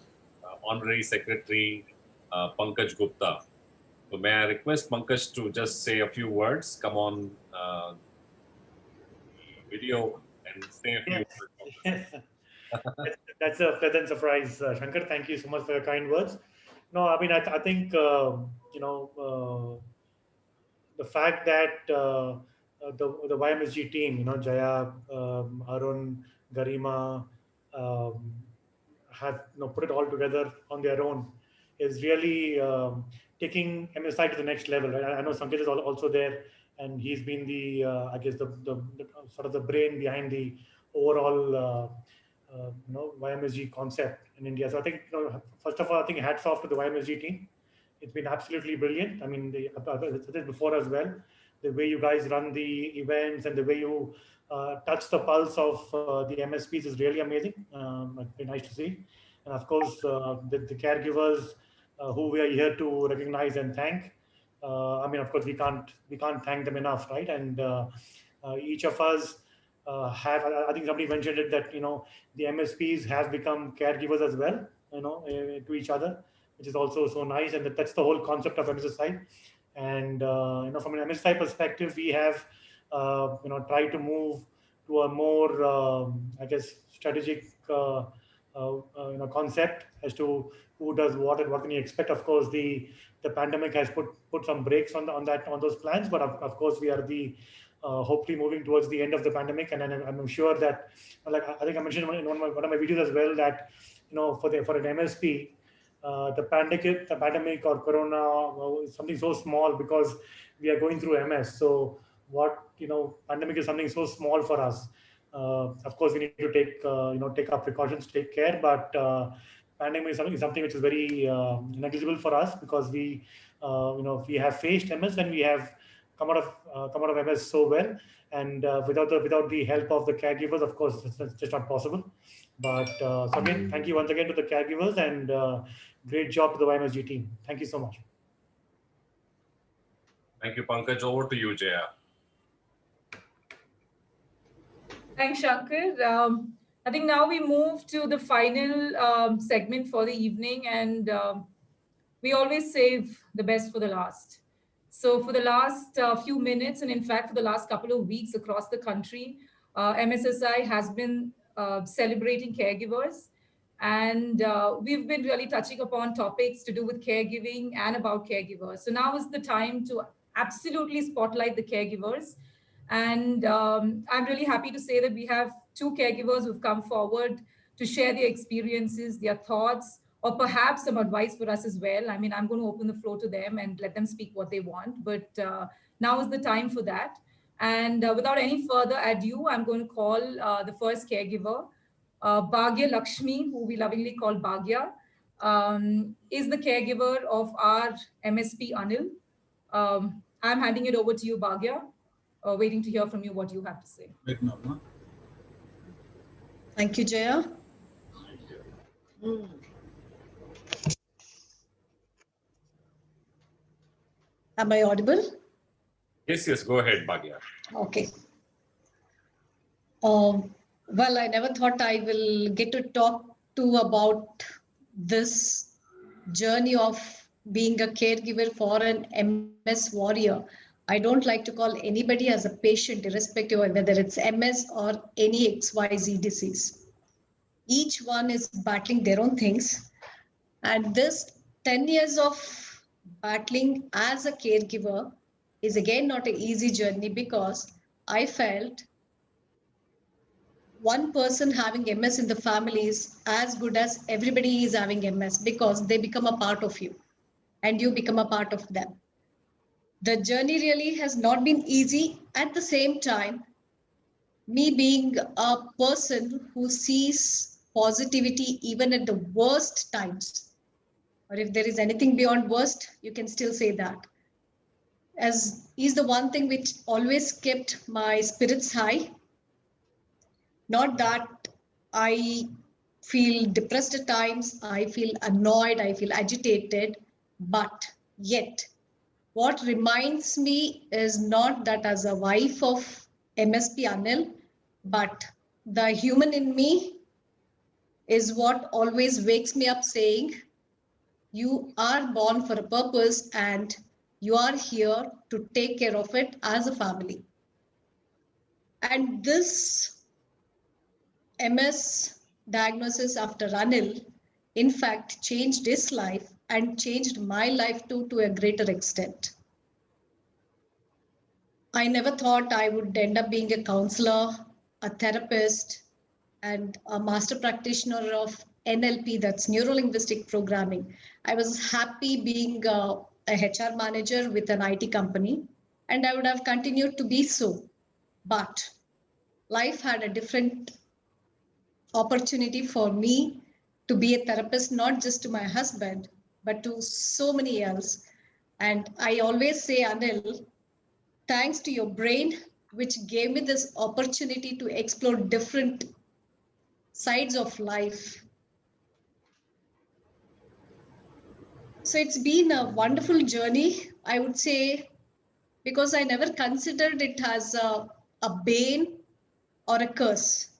Honorary Secretary, Pankaj Gupta. So may I request Pankaj to just say a few words, come on video and say a few words. That's a pleasant surprise, Shankar. Thank you so much for your kind words. No, I mean, I think, the fact that the YMSG team, Jaya, Arun, Garima, have put it all together on their own is really taking MSI to the next level. Right? I know Sanket is also there, and he's been the, I guess, the sort of the brain behind the overall YMSG concept in India. So I think, first of all, I think hats off to the YMSG team. It's been absolutely brilliant. I mean, I said this before as well. The way you guys run the events and the way you touch the pulse of the MSPs is really amazing. It's been nice to see. And of course, the caregivers who we are here to recognize and thank. I mean, of course, we can't thank them enough, right? And each of us have. I think somebody mentioned it that the MSPs have become caregivers as well, to each other, which is also so nice. And that's the whole concept of MSSI. And from an MSSI perspective, we have tried to move to a more, I guess, strategic concept as to who does what and what can you expect. Of course, the pandemic has put some brakes on those plans, but of course we are hopefully moving towards the end of the pandemic, and I'm sure that, like I think I mentioned in one of my videos as well, that for an MSP, the pandemic or corona is something so small because we are going through MS. So pandemic is something so small for us. Of course, we need to take our precautions, take care, but pandemic is something which is very negligible for us, because we have faced MS and we have come out of MS so well, and without the help of the caregivers, of course, it's just not possible. But so again, thank you once again to the caregivers, and great job to the YMSG team. Thank you so much. Thank you, Pankaj. Over to you, Jaya. Thanks, Shankar. I think now we move to the final segment for the evening, and we always save the best for the last. So for the last few minutes, and in fact, for the last couple of weeks across the country, MSSI has been celebrating caregivers. And we've been really touching upon topics to do with caregiving and about caregivers. So now is the time to absolutely spotlight the caregivers. And I'm really happy to say that we have two caregivers who've come forward to share their experiences, their thoughts, or perhaps some advice for us as well. I mean, I'm going to open the floor to them and let them speak what they want. But now is the time for that. And without any further ado, I'm going to call the first caregiver, Bhagya Lakshmi, who we lovingly call Bhagya, is the caregiver of our MSP Anil. I'm handing it over to you, Bhagya. Waiting to hear from you what you have to say. Thank you, Jaya. Am I audible? Yes, go ahead, Bhagya. Okay. Well, I never thought I will get to talk about this journey of being a caregiver for an MS warrior. I don't like to call anybody as a patient, irrespective of whether it's MS or any XYZ disease. Each one is battling their own things. And this 10 years of battling as a caregiver is again not an easy journey, because I felt one person having MS in the family is as good as everybody is having MS, because they become a part of you and you become a part of them. The journey really has not been easy. At the same time, me being a person who sees positivity even at the worst times, or if there is anything beyond worst, you can still say that, as is the one thing which always kept my spirits high. Not that I feel depressed at times, I feel annoyed, I feel agitated, but yet what reminds me is not that as a wife of MSP Anil, but the human in me is what always wakes me up saying, you are born for a purpose and you are here to take care of it as a family. And this MS diagnosis after Anil, in fact, changed his life and changed my life too, to a greater extent. I never thought I would end up being a counselor, a therapist, and a master practitioner of NLP, that's neuro-linguistic programming. I was happy being a HR manager with an IT company, and I would have continued to be so. But life had a different opportunity for me to be a therapist, not just to my husband, but to so many else. And I always say, Anil, thanks to your brain, which gave me this opportunity to explore different sides of life. So it's been a wonderful journey I would say, because I never considered it as a bane or a curse.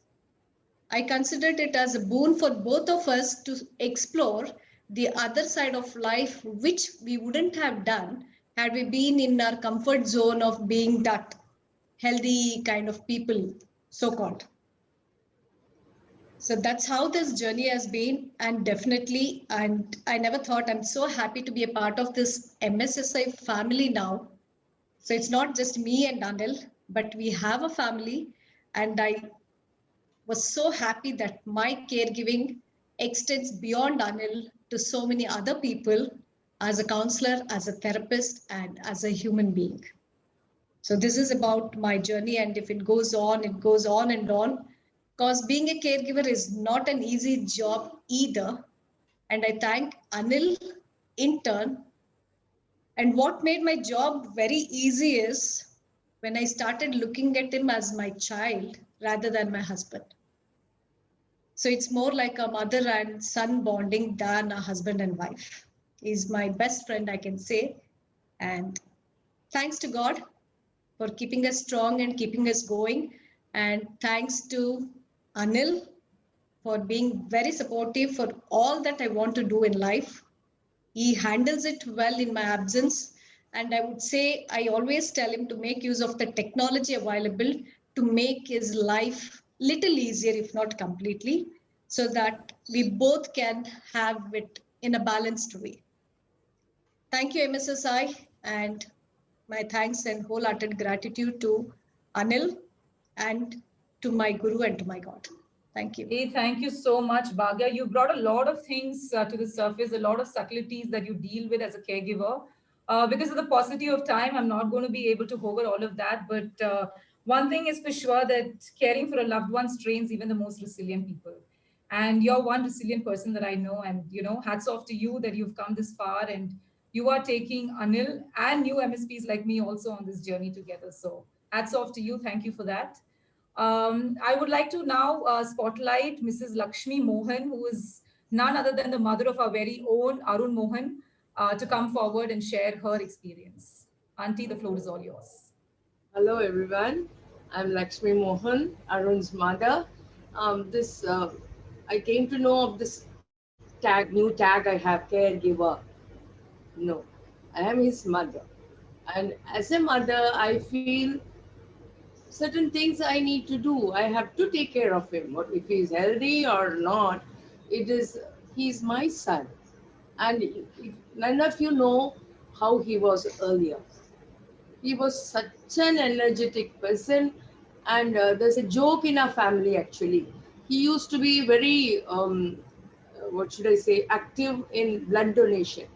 I considered it as a boon for both of us to explore the other side of life, which we wouldn't have done had we been in our comfort zone of being that healthy kind of people, so-called. So that's how this journey has been. And definitely, and I never thought, I'm so happy to be a part of this MSSI family now. So it's not just me and Anil, but we have a family. And I was so happy that my caregiving extends beyond Anil to so many other people as a counselor, as a therapist, and as a human being. So this is about my journey. And if it goes on and on, because being a caregiver is not an easy job either. And I thank Anil in turn. And what made my job very easy is when I started looking at him as my child rather than my husband. So it's more like a mother and son bonding than a husband and wife. He's my best friend, I can say. And thanks to God for keeping us strong and keeping us going. And thanks to Anil for being very supportive for all that I want to do in life. He handles it well in my absence. And I would say, I always tell him to make use of the technology available to make his life little easier, if not completely, so that we both can have it in a balanced way. Thank you, MSSI, and my thanks and wholehearted gratitude to Anil and to my guru and to my God. Thank you. Hey, thank you so much, Bhagya. You brought a lot of things to the surface, a lot of subtleties that you deal with as a caregiver. Because of the paucity of time, I'm not going to be able to cover all of that. But one thing is for sure, that caring for a loved one strains even the most resilient people. And you're one resilient person that I know. And, you know, hats off to you that you've come this far and you are taking Anil and new MSPs like me also on this journey together. So hats off to you. Thank you for that. I would like to now spotlight Mrs. Lakshmi Mohan, who is none other than the mother of our very own Arun Mohan, to come forward and share her experience. Auntie, the floor is all yours. Hello, everyone. I'm Lakshmi Mohan, Arun's mother. I came to know of this new tag I have, caregiver. No, I am his mother. And as a mother, I feel certain things I need to do. I have to take care of him. What if he's healthy or not? He's my son. And if none of you know how he was earlier. He was such an energetic person. And there's a joke in our family, actually. He used to be very, active in blood donation.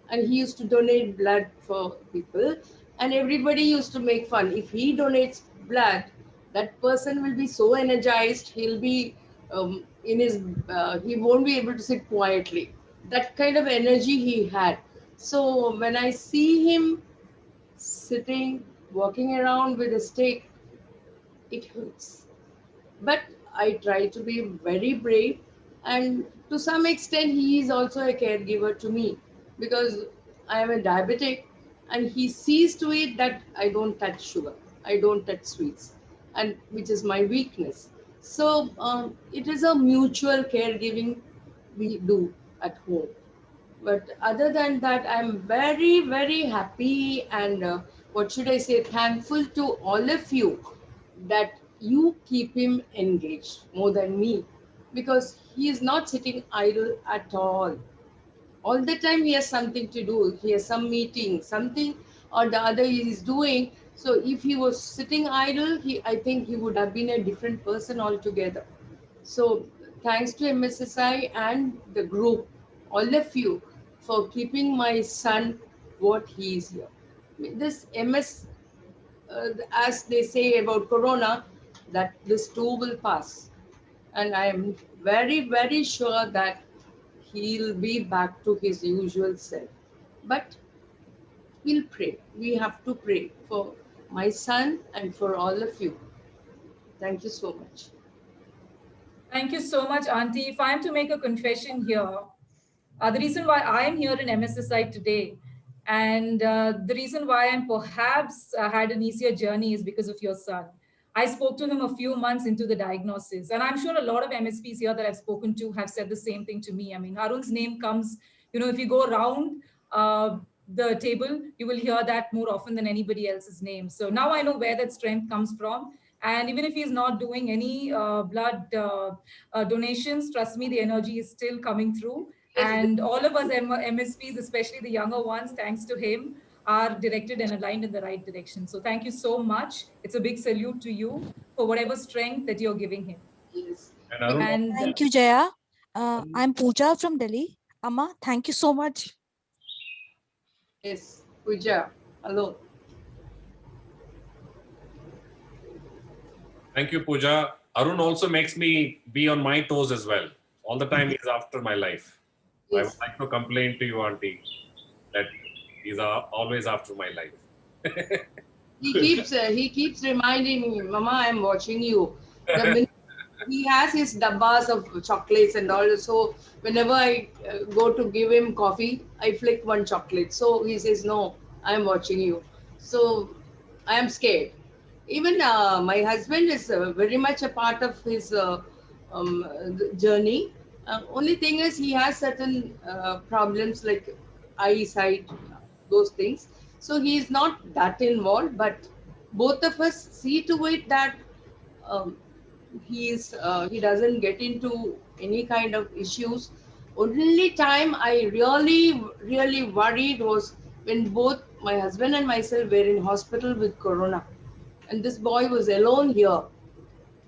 And he used to donate blood for people. And everybody used to make fun. If he donates blood, that person will be so energized, he'll be he won't be able to sit quietly. That kind of energy he had. So when I see him sitting, walking around with a stick, it hurts. But I try to be very brave, and to some extent he is also a caregiver to me, because I am a diabetic and he sees to it that I don't touch sugar, I don't touch sweets, and which is my weakness. So it is a mutual caregiving we do at home. But other than that, I'm very, very happy and thankful to all of you that you keep him engaged more than me, because he is not sitting idle at all. All the time he has something to do. He has some meeting, something or the other he is doing. So if he was sitting idle, I think he would have been a different person altogether. So thanks to MSSI and the group, all of you, for keeping my son what he is here. This MS, as they say about Corona, that this too will pass. And I am very, very sure that he'll be back to his usual self. But we'll pray. We have to pray for my son and for all of you. Thank you so much. Thank you so much, Auntie. If I am to make a confession here, the reason why I am here in MSSI today And the reason why I'm perhaps had an easier journey is because of your son. I spoke to him a few months into the diagnosis, and I'm sure a lot of MSPs here that I've spoken to have said the same thing to me. I mean, Arun's name comes, if you go around the table, you will hear that more often than anybody else's name. So now I know where that strength comes from. And even if he's not doing any blood donations, trust me, the energy is still coming through. And all of us MSPs, especially the younger ones, thanks to him, are directed and aligned in the right direction. So thank you so much. It's a big salute to you for whatever strength that you're giving him. Yes. And Arun, And Thank you, Jaya. I'm Pooja from Delhi. Amma, thank you so much. Yes, Pooja. Hello. thank you, Pooja. Arun also makes me be on my toes as well. All the time he's after my life. I would like to complain to you, Auntie, that he's always after my life. He keeps reminding me, Mama, I'm watching you. The minute he has his dabbas of chocolates and all. So whenever I go to give him coffee, I flick one chocolate. So he says, no, I'm watching you. So I am scared. Even my husband is very much a part of his journey. Only thing is he has certain problems like eyesight, those things. So he is not that involved, but both of us see to it that he doesn't get into any kind of issues. Only time I really worried was when both my husband and myself were in hospital with corona, and this boy was alone here,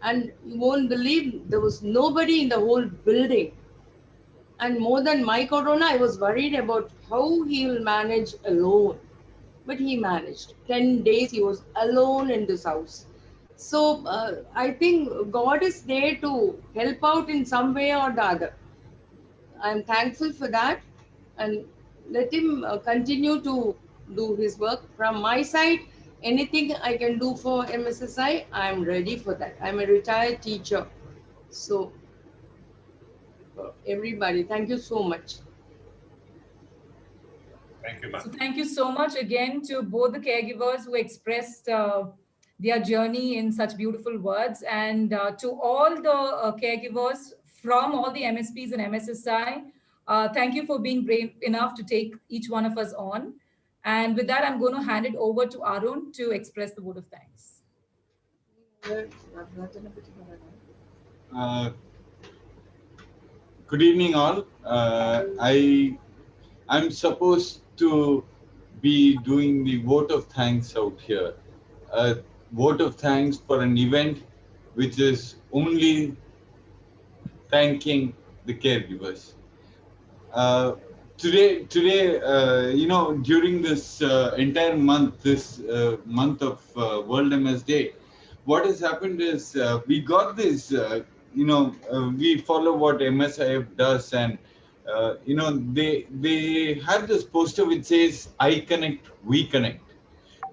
and you won't believe there was nobody in the whole building. And more than my corona, I was worried about how he will manage alone, but he managed. 10 days he was alone in this house. So I think God is there to help out in some way or the other. I'm thankful for that, and let him continue to do his work. From my side, anything I can do for MSSI, I'm ready for that. I'm a retired teacher. So everybody, thank you so much. Thank you, ma'am. So thank you so much again to both the caregivers who expressed their journey in such beautiful words, and to all the caregivers from all the MSPs and MSSI. Thank you for being brave enough to take each one of us on. And with that, I'm going to hand it over to Arun to express the vote of thanks. Good evening, all. I'm supposed to be doing the vote of thanks out here. A vote of thanks for an event which is only thanking the caregivers. Today, during this entire month, this month of World MS Day, what has happened is we got this, we follow what MSIF does, and they have this poster which says "I connect, we connect."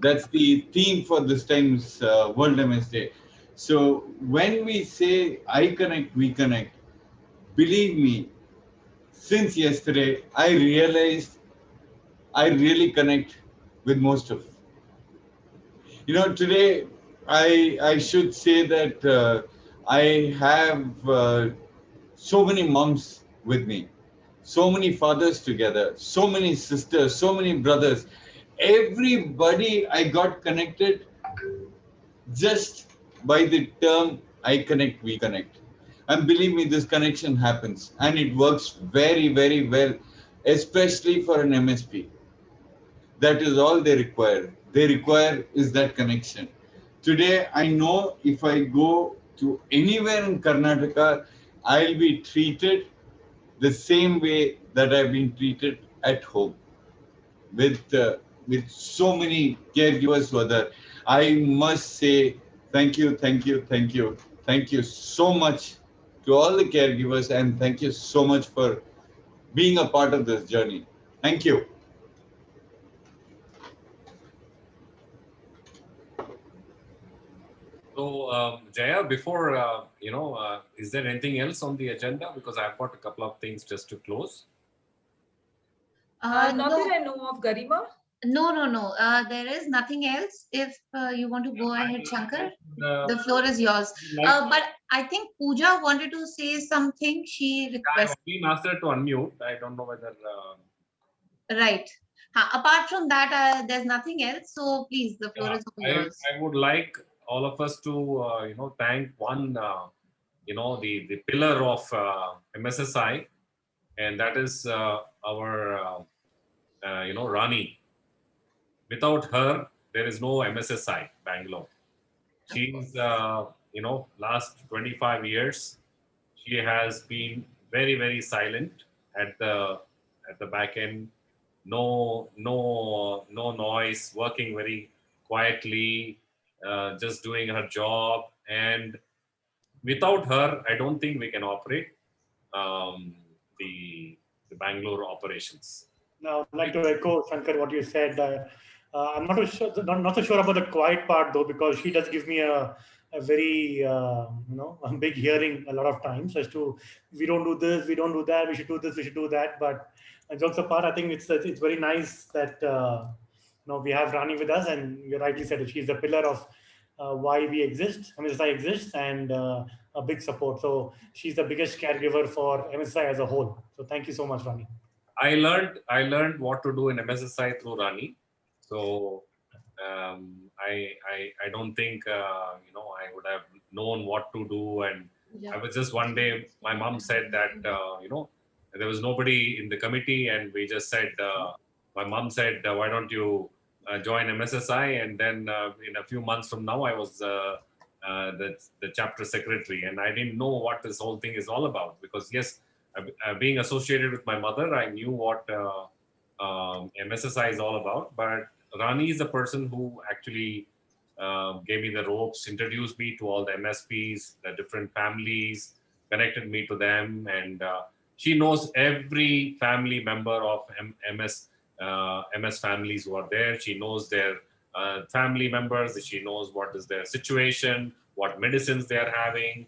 That's the theme for this time's World MS Day. So when we say "I connect, we connect," believe me, since yesterday, I realized I really connect with most of. Today I should say that I have so many moms with me, so many fathers together, so many sisters, so many brothers. Everybody I got connected just by the term "I connect, we connect." And believe me, this connection happens and it works very, very well, especially for an MSP. That is all they require. They require is that connection. Today, I know if I go to anywhere in Karnataka, I'll be treated the same way that I've been treated at home. With so many caregivers who are there, I must say thank you, thank you, thank you, thank you so much to all the caregivers, and thank you so much for being a part of this journey. Thank you. So, Jaya, before, is there anything else on the agenda? Because I've got a couple of things just to close. Not No, that I know of, Garima. no. There is nothing else. If you want to go ahead, Shankar, the floor is yours. But I think Pooja wanted to say something. She I've requested. been asked her to unmute. I don't know whether. Right. Apart from that, there's nothing else. So please, the floor is all yours. I would like all of us to, thank one, the pillar of MSSI, and that is our, Rani. Without her, there is no MSSI Bangalore. She's, last 25 years, she has been very, very silent at the back end. No noise, working very quietly, just doing her job. And without her, I don't think we can operate the Bangalore operations. Now, I'd like to echo, Shankar, what you said. I'm not so sure about the quiet part though, because she does give me a very a big hearing a lot of times as to we don't do this, we don't do that, we should do this, we should do that. But jokes apart, I think it's very nice that we have Rani with us, and you rightly said it. She's the pillar of why we exist, MSSI exists, and a big support. So she's the biggest caregiver for MSSI as a whole. So thank you so much, Rani. I learned what to do in MSSI through Rani. So I don't think I would have known what to do. And I was just one day, my mom said that there was nobody in the committee, and we just said, my mom said, why don't you join MSSI? And then in a few months from now, I was the chapter secretary, and I didn't know what this whole thing is all about, because yes, being associated with my mother, I knew what MSSI is all about. But Rani is the person who actually gave me the ropes, introduced me to all the MSPs, the different families, connected me to them, and she knows every family member of MS families who are there. She knows their family members. She knows what is their situation, what medicines they are having,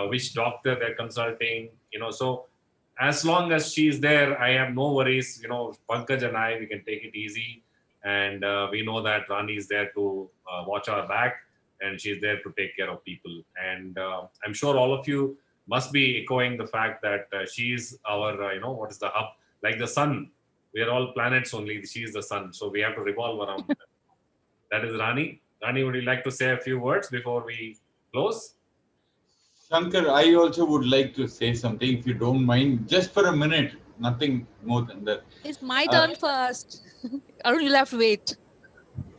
which doctor they're consulting. So as long as she's there, I have no worries. Pankaj and I, we can take it easy. And we know that Rani is there to watch our back, and she's there to take care of people. And I'm sure all of you must be echoing the fact that she is our, what is the hub? Like the sun. We are all planets only. She is the sun. So we have to revolve around her. That is Rani. Rani, would you like to say a few words before we close? Shankar, I also would like to say something, if you don't mind, just for a minute, nothing more than that. It's my turn first. Arun, you'll have to wait.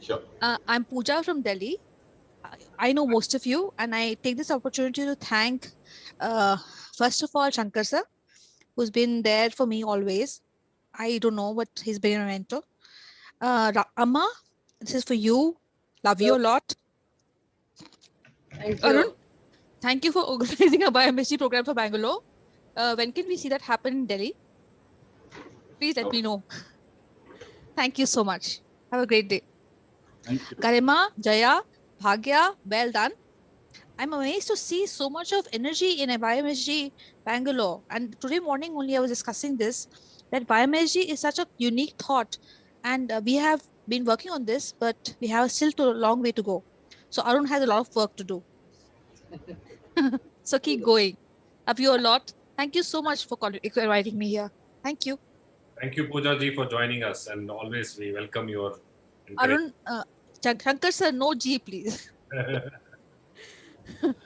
Sure. I'm Pooja from Delhi. I know most of you, and I take this opportunity to thank, first of all, Shankar sir, who's been there for me always. I don't know, but he's been a mentor. Amma, this is for you. Love you a lot. Thank you. Arun, thank you for organizing a BioMSG program for Bangalore. When can we see that happen in Delhi? Please let me know. Thank you so much. Have a great day. Thank you. Garima, Jaya, Bhagya, well done. I'm amazed to see so much of energy in a BioMSG Bangalore. And today morning only I was discussing this, that BioMSG is such a unique thought. And we have been working on this, but we have still a long way to go. So Arun has a lot of work to do. So keep going. Love you a lot. Thank you so much for inviting me here. Thank you. Thank you, Pooja ji, for joining us. And always we welcome your Arun, Shankar sir, no G, please.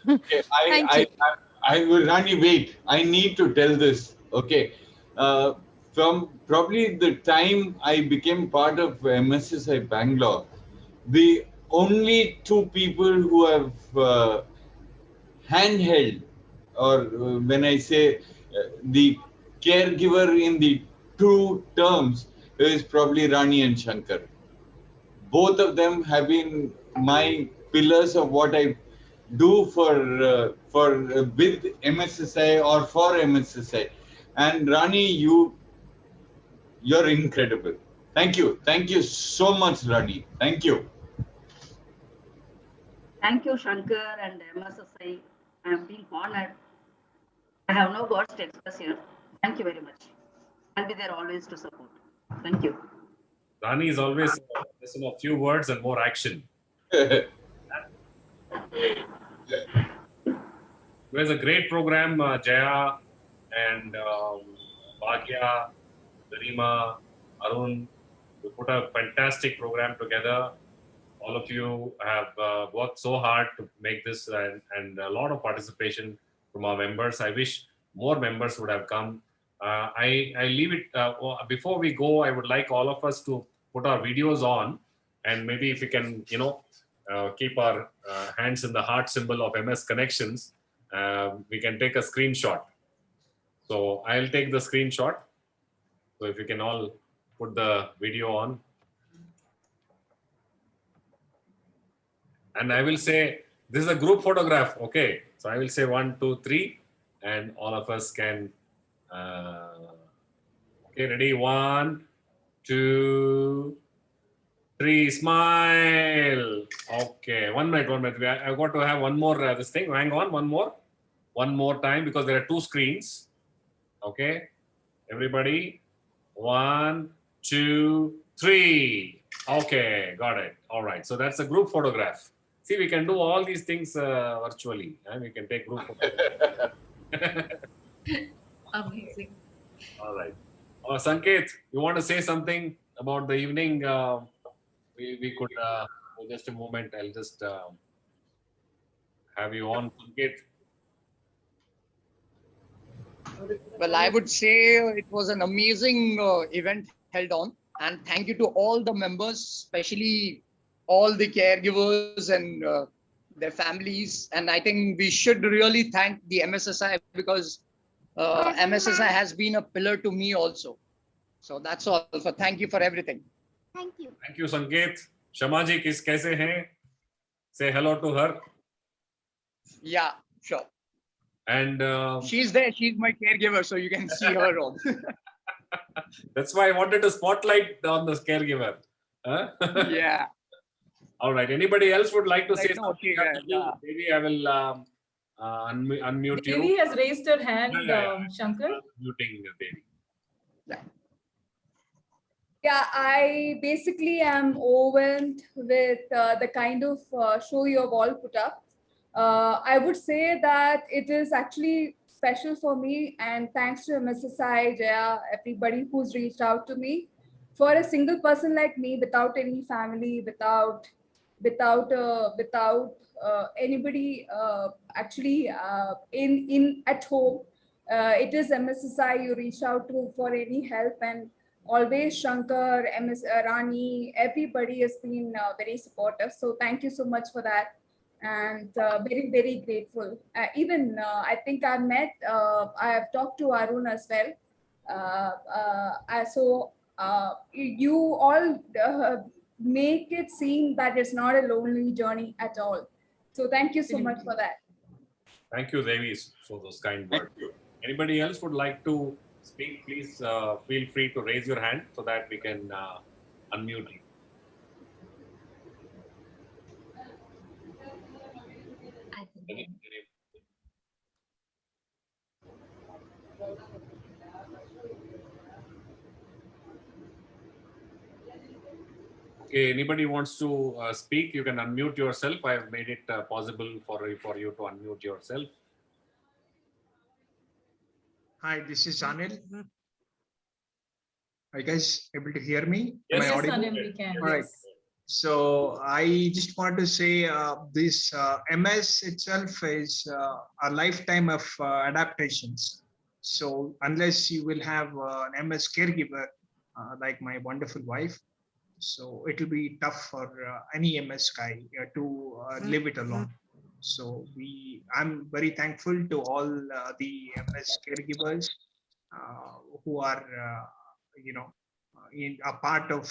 Okay, I will, Rani, wait. I need to tell this. Okay. From probably the time I became part of MSSI Bangalore, the only two people who have handheld, or when I say the caregiver in the true terms, is probably Rani and Shankar. Both of them have been my pillars of what I do for with MSSI or for MSSI. And Rani, you're incredible. Thank you so much, Rani. Thank you. Thank you, Shankar and MSSI. I am being honored. I have no words to express here. Thank you very much. I'll be there always to support. Thank you. Rani is always just a few words and more action. It was a great program, Jaya and Bhagya, Garima, Arun. We put a fantastic program together. All of you have worked so hard to make this, and a lot of participation from our members. I wish more members would have come. I leave it, before we go, I would like all of us to put our videos on, and maybe if we can, keep our hands in the heart symbol of MS Connections, we can take a screenshot. So I'll take the screenshot. So if you can all put the video on. And I will say, this is a group photograph, okay? So I will say 1, 2, 3, and all of us can, okay, ready? 1, 2, 3, smile. Okay, 1 minute, 1 minute. I've got to have one more this thing. Hang on, one more time, because there are 2 screens. Okay, everybody. 1, 2, 3. Okay, got it. All right. So that's a group photograph. See, we can do all these things virtually, and we can take group photographs. Amazing. All right. Sanket, you want to say something about the evening? We could, for just a moment, I'll just have you on, Sanket. Well, I would say it was an amazing event held on, and thank you to all the members, especially all the caregivers and their families. And I think we should really thank the MSSI, because MSSI has been a pillar to me also. So that's all. So thank you for everything. Thank you. Thank you, Sanket. Shamaji, kaise hain? Say hello to her. Yeah, sure. And she's there. She's my caregiver, so you can see her on. That's why I wanted to spotlight on the caregiver. Huh? Yeah. All right. Anybody else would like to say no, something? Maybe I will unmute you. Devi has raised her hand, Shankar. Muting Devi. Yeah, I basically am overwhelmed with the kind of show you have all put up. I would say that it is actually special for me, and thanks to MSSI, Jaya, everybody who's reached out to me. For a single person like me, without any family, without anybody actually in at home, it is MSSI you reach out to for any help, and always Shankar, MS Rani, everybody has been very supportive. So thank you so much for that. And very, very grateful. Even I think I have talked to Arun as well. So you all make it seem that it's not a lonely journey at all. So thank you so much for that. Thank you, Devi, for those kind words. Anybody else would like to speak? Please feel free to raise your hand so that we can unmute you. Okay, anybody wants to speak, you can unmute yourself. I have made it possible for you to unmute yourself. Hi, this is Anil. Are you guys able to hear me? Yes, Am I audible? Anil, we can. All right. Yes. So I just want to say this MS itself is a lifetime of adaptations. So unless you will have an MS caregiver like my wonderful wife, so it will be tough for any MS guy to live it alone. So I'm very thankful to all the MS caregivers who are, in a part of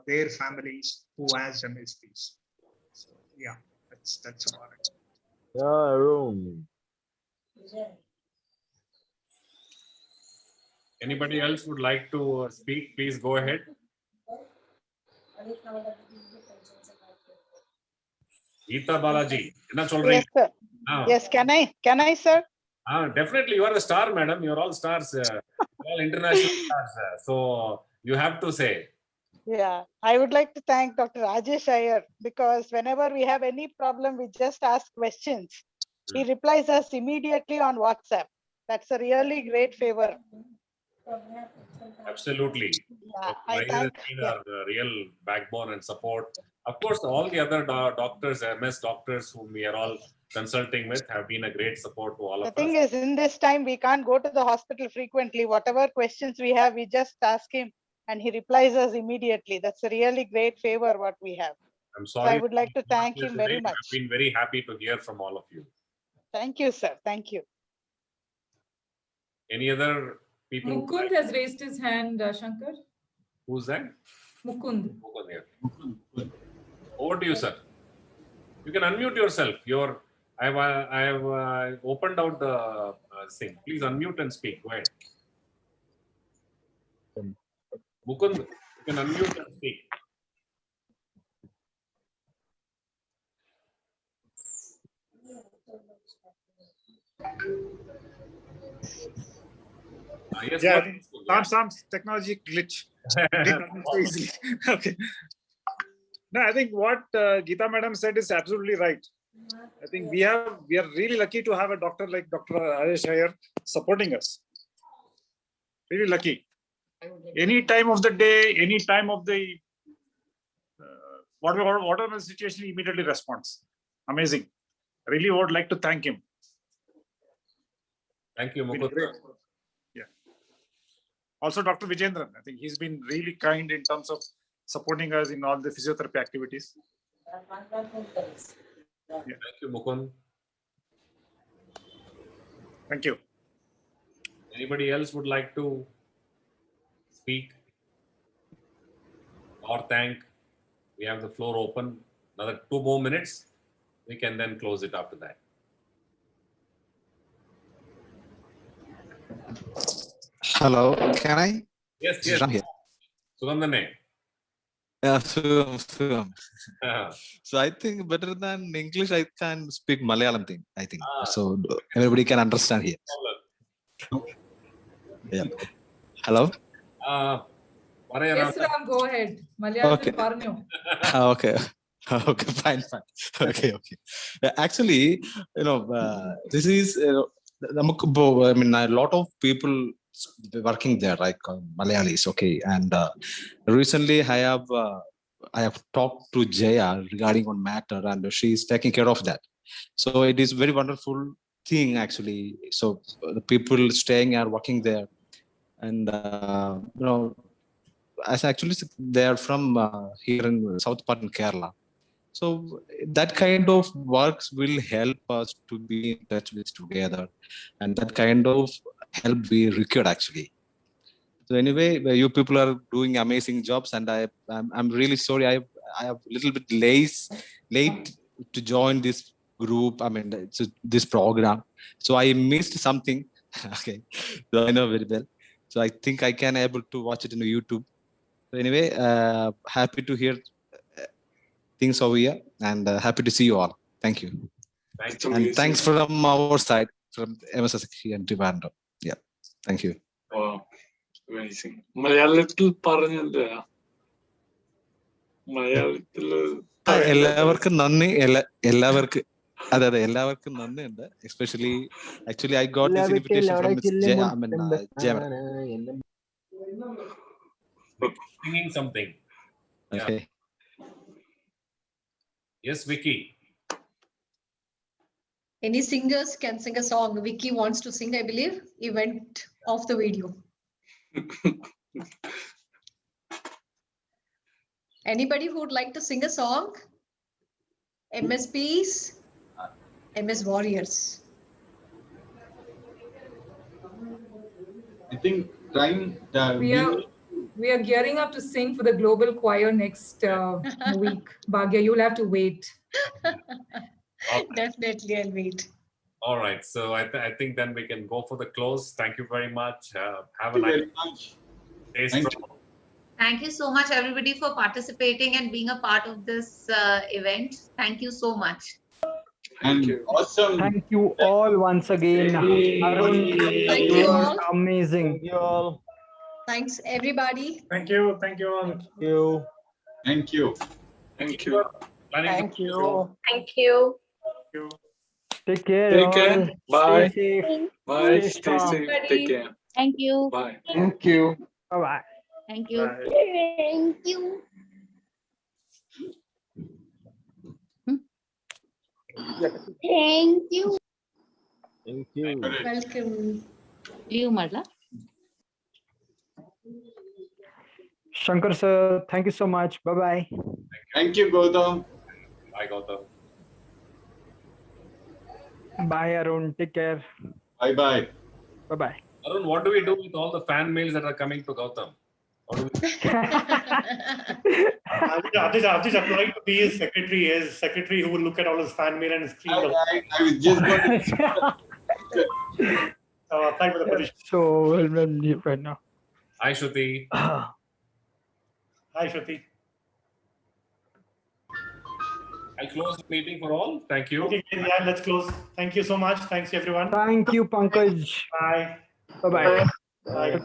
their families who has MSPs. So yeah, that's about it. Yeah, Arun. Anybody else would like to speak? Please go ahead. Geeta Balaji, Yes, sir. Yes, can I, sir? Definitely, you are a star, madam. You're all stars, all international stars. So You have to say. Yeah, I would like to thank Dr. Rajesh Iyer, because whenever we have any problem, we just ask questions. He replies us immediately on WhatsApp. That's a really great favor. Absolutely. Yeah, Dr. I Iyer has thank. been Yeah. our real backbone and support. Of course, all the other doctors, MS doctors whom we are all consulting with have been a great support to all The of thing us. is, in this time, we can't go to the hospital frequently. Whatever questions we have, we just ask him and he replies us immediately. That's a really great favor what we have. I'm So sorry I would like to not thank here him today, very but much. I've been very happy to hear from all of you. Thank you, sir. Thank you. Any other people? who Mukund has raised his hand, Shankar. Who's that? Mukund. Mukund here. Over to you, sir. You can unmute yourself. I have opened out the thing. Please unmute and speak. Go ahead. Mukund, you can unmute and speak. Yes, Yeah, go I ahead. think some technology glitch. Didn't happen so easily. Okay. No, I think what Geeta madam said is absolutely right. I think we are really lucky to have a doctor like Dr. Rajesh Iyer supporting us. Really lucky. Any time of the day, any time of the whatever the situation, he immediately responds. Amazing. Really would like to thank him. Thank you, Been Mukund. great. Yeah. Also, Dr. Vijendran, I think he's been really kind in terms of supporting us in all the physiotherapy activities. Thank you, Mukund. Thank you. Anybody else would like to speak or thank? We have the floor open. Another 2 more minutes. We can then close it after that. Hello, can I? Yes, yes. Ram here. Sugandhane. Yeah, Sugam. Uh-huh. So I think better than English, I can speak Malayalam thing, I think. So everybody can understand here. Yeah. Hello? Yes, Ram, go ahead. Malayalam Okay. parnyo. Okay. Okay, fine. Okay. Actually, this is, I mean, a lot of people working there, like Malayalis, okay. And recently I have talked to Jaya regarding one matter, and she's taking care of that. So it is very wonderful thing, actually. So the people staying are working there, and as actually they are from here in South part in Kerala. So that kind of works will help us to be in touch with together, and that kind of help we required, actually. So anyway, you people are doing amazing jobs, and I'm really sorry I have a little bit late to join this group. I mean, this program. So I missed something. Okay, so I know very well. So I think I can able to watch it in YouTube. So anyway, happy to hear things over here, and happy to see you all. Thank you. And thanks from our side, from MSSK and Trivandrum. Yeah, thank you. Wow, amazing. മലയാളത്തിൽ പറഞ്ഞല്ലേ മലയാളത്തില് എല്ലാവർക്കും നന്ദി എല്ലാവർക്കും എല്ലാവർക്കും നന്ദിയുണ്ട്. Especially, actually, I got this invitation from Miss Jaya. Singing something. Okay. Yes, Vicky. Any singers can sing a song. Vicky wants to sing, I believe. He went off the video. Anybody who would like to sing a song? MSPs, MS Warriors. I think trying We are gearing up to sing for the Global Choir next week. Bhagya, you'll have to wait. Definitely, I'll wait. All right. So I think then we can go for the close. Thank you very much. Have a nice day. Stay strong. Thank you so much, everybody, for participating and being a part of this event. Thank you so much. And awesome. Thank you all once again. Arun, Thank you you are all. amazing. Thank Thanks, everybody. Thank you. Thank you all. You. Thank you. Thank you. Planning to- Thank you. Take care. Take care. all. Bye. Stay safe. Bye. Stay Stay strong. safe. Take care. Thank you. Bye. Thank you. Bye bye. Thank you. Bye. Thank you. Thank you. Thank you. Welcome. Leave Marla. Shankar sir, thank you so much. Bye bye. Thank you, Gautam. Bye, Gautam. Bye, Arun. Take care. Bye bye. Bye bye. Arun, what do we do with all the fan mails that are coming to Gautam? How do we... I've just applied to be his secretary who will look at all his fan mail and screen. I was just going to. Apply for the position. So well right now. Hi, Shruti. Hi, Shruti. I'll close the meeting for all. Thank you. Okay, yeah, let's close. Thank you so much. Thanks, everyone. Thank you, Pankaj. Bye. Bye bye. Bye. Okay.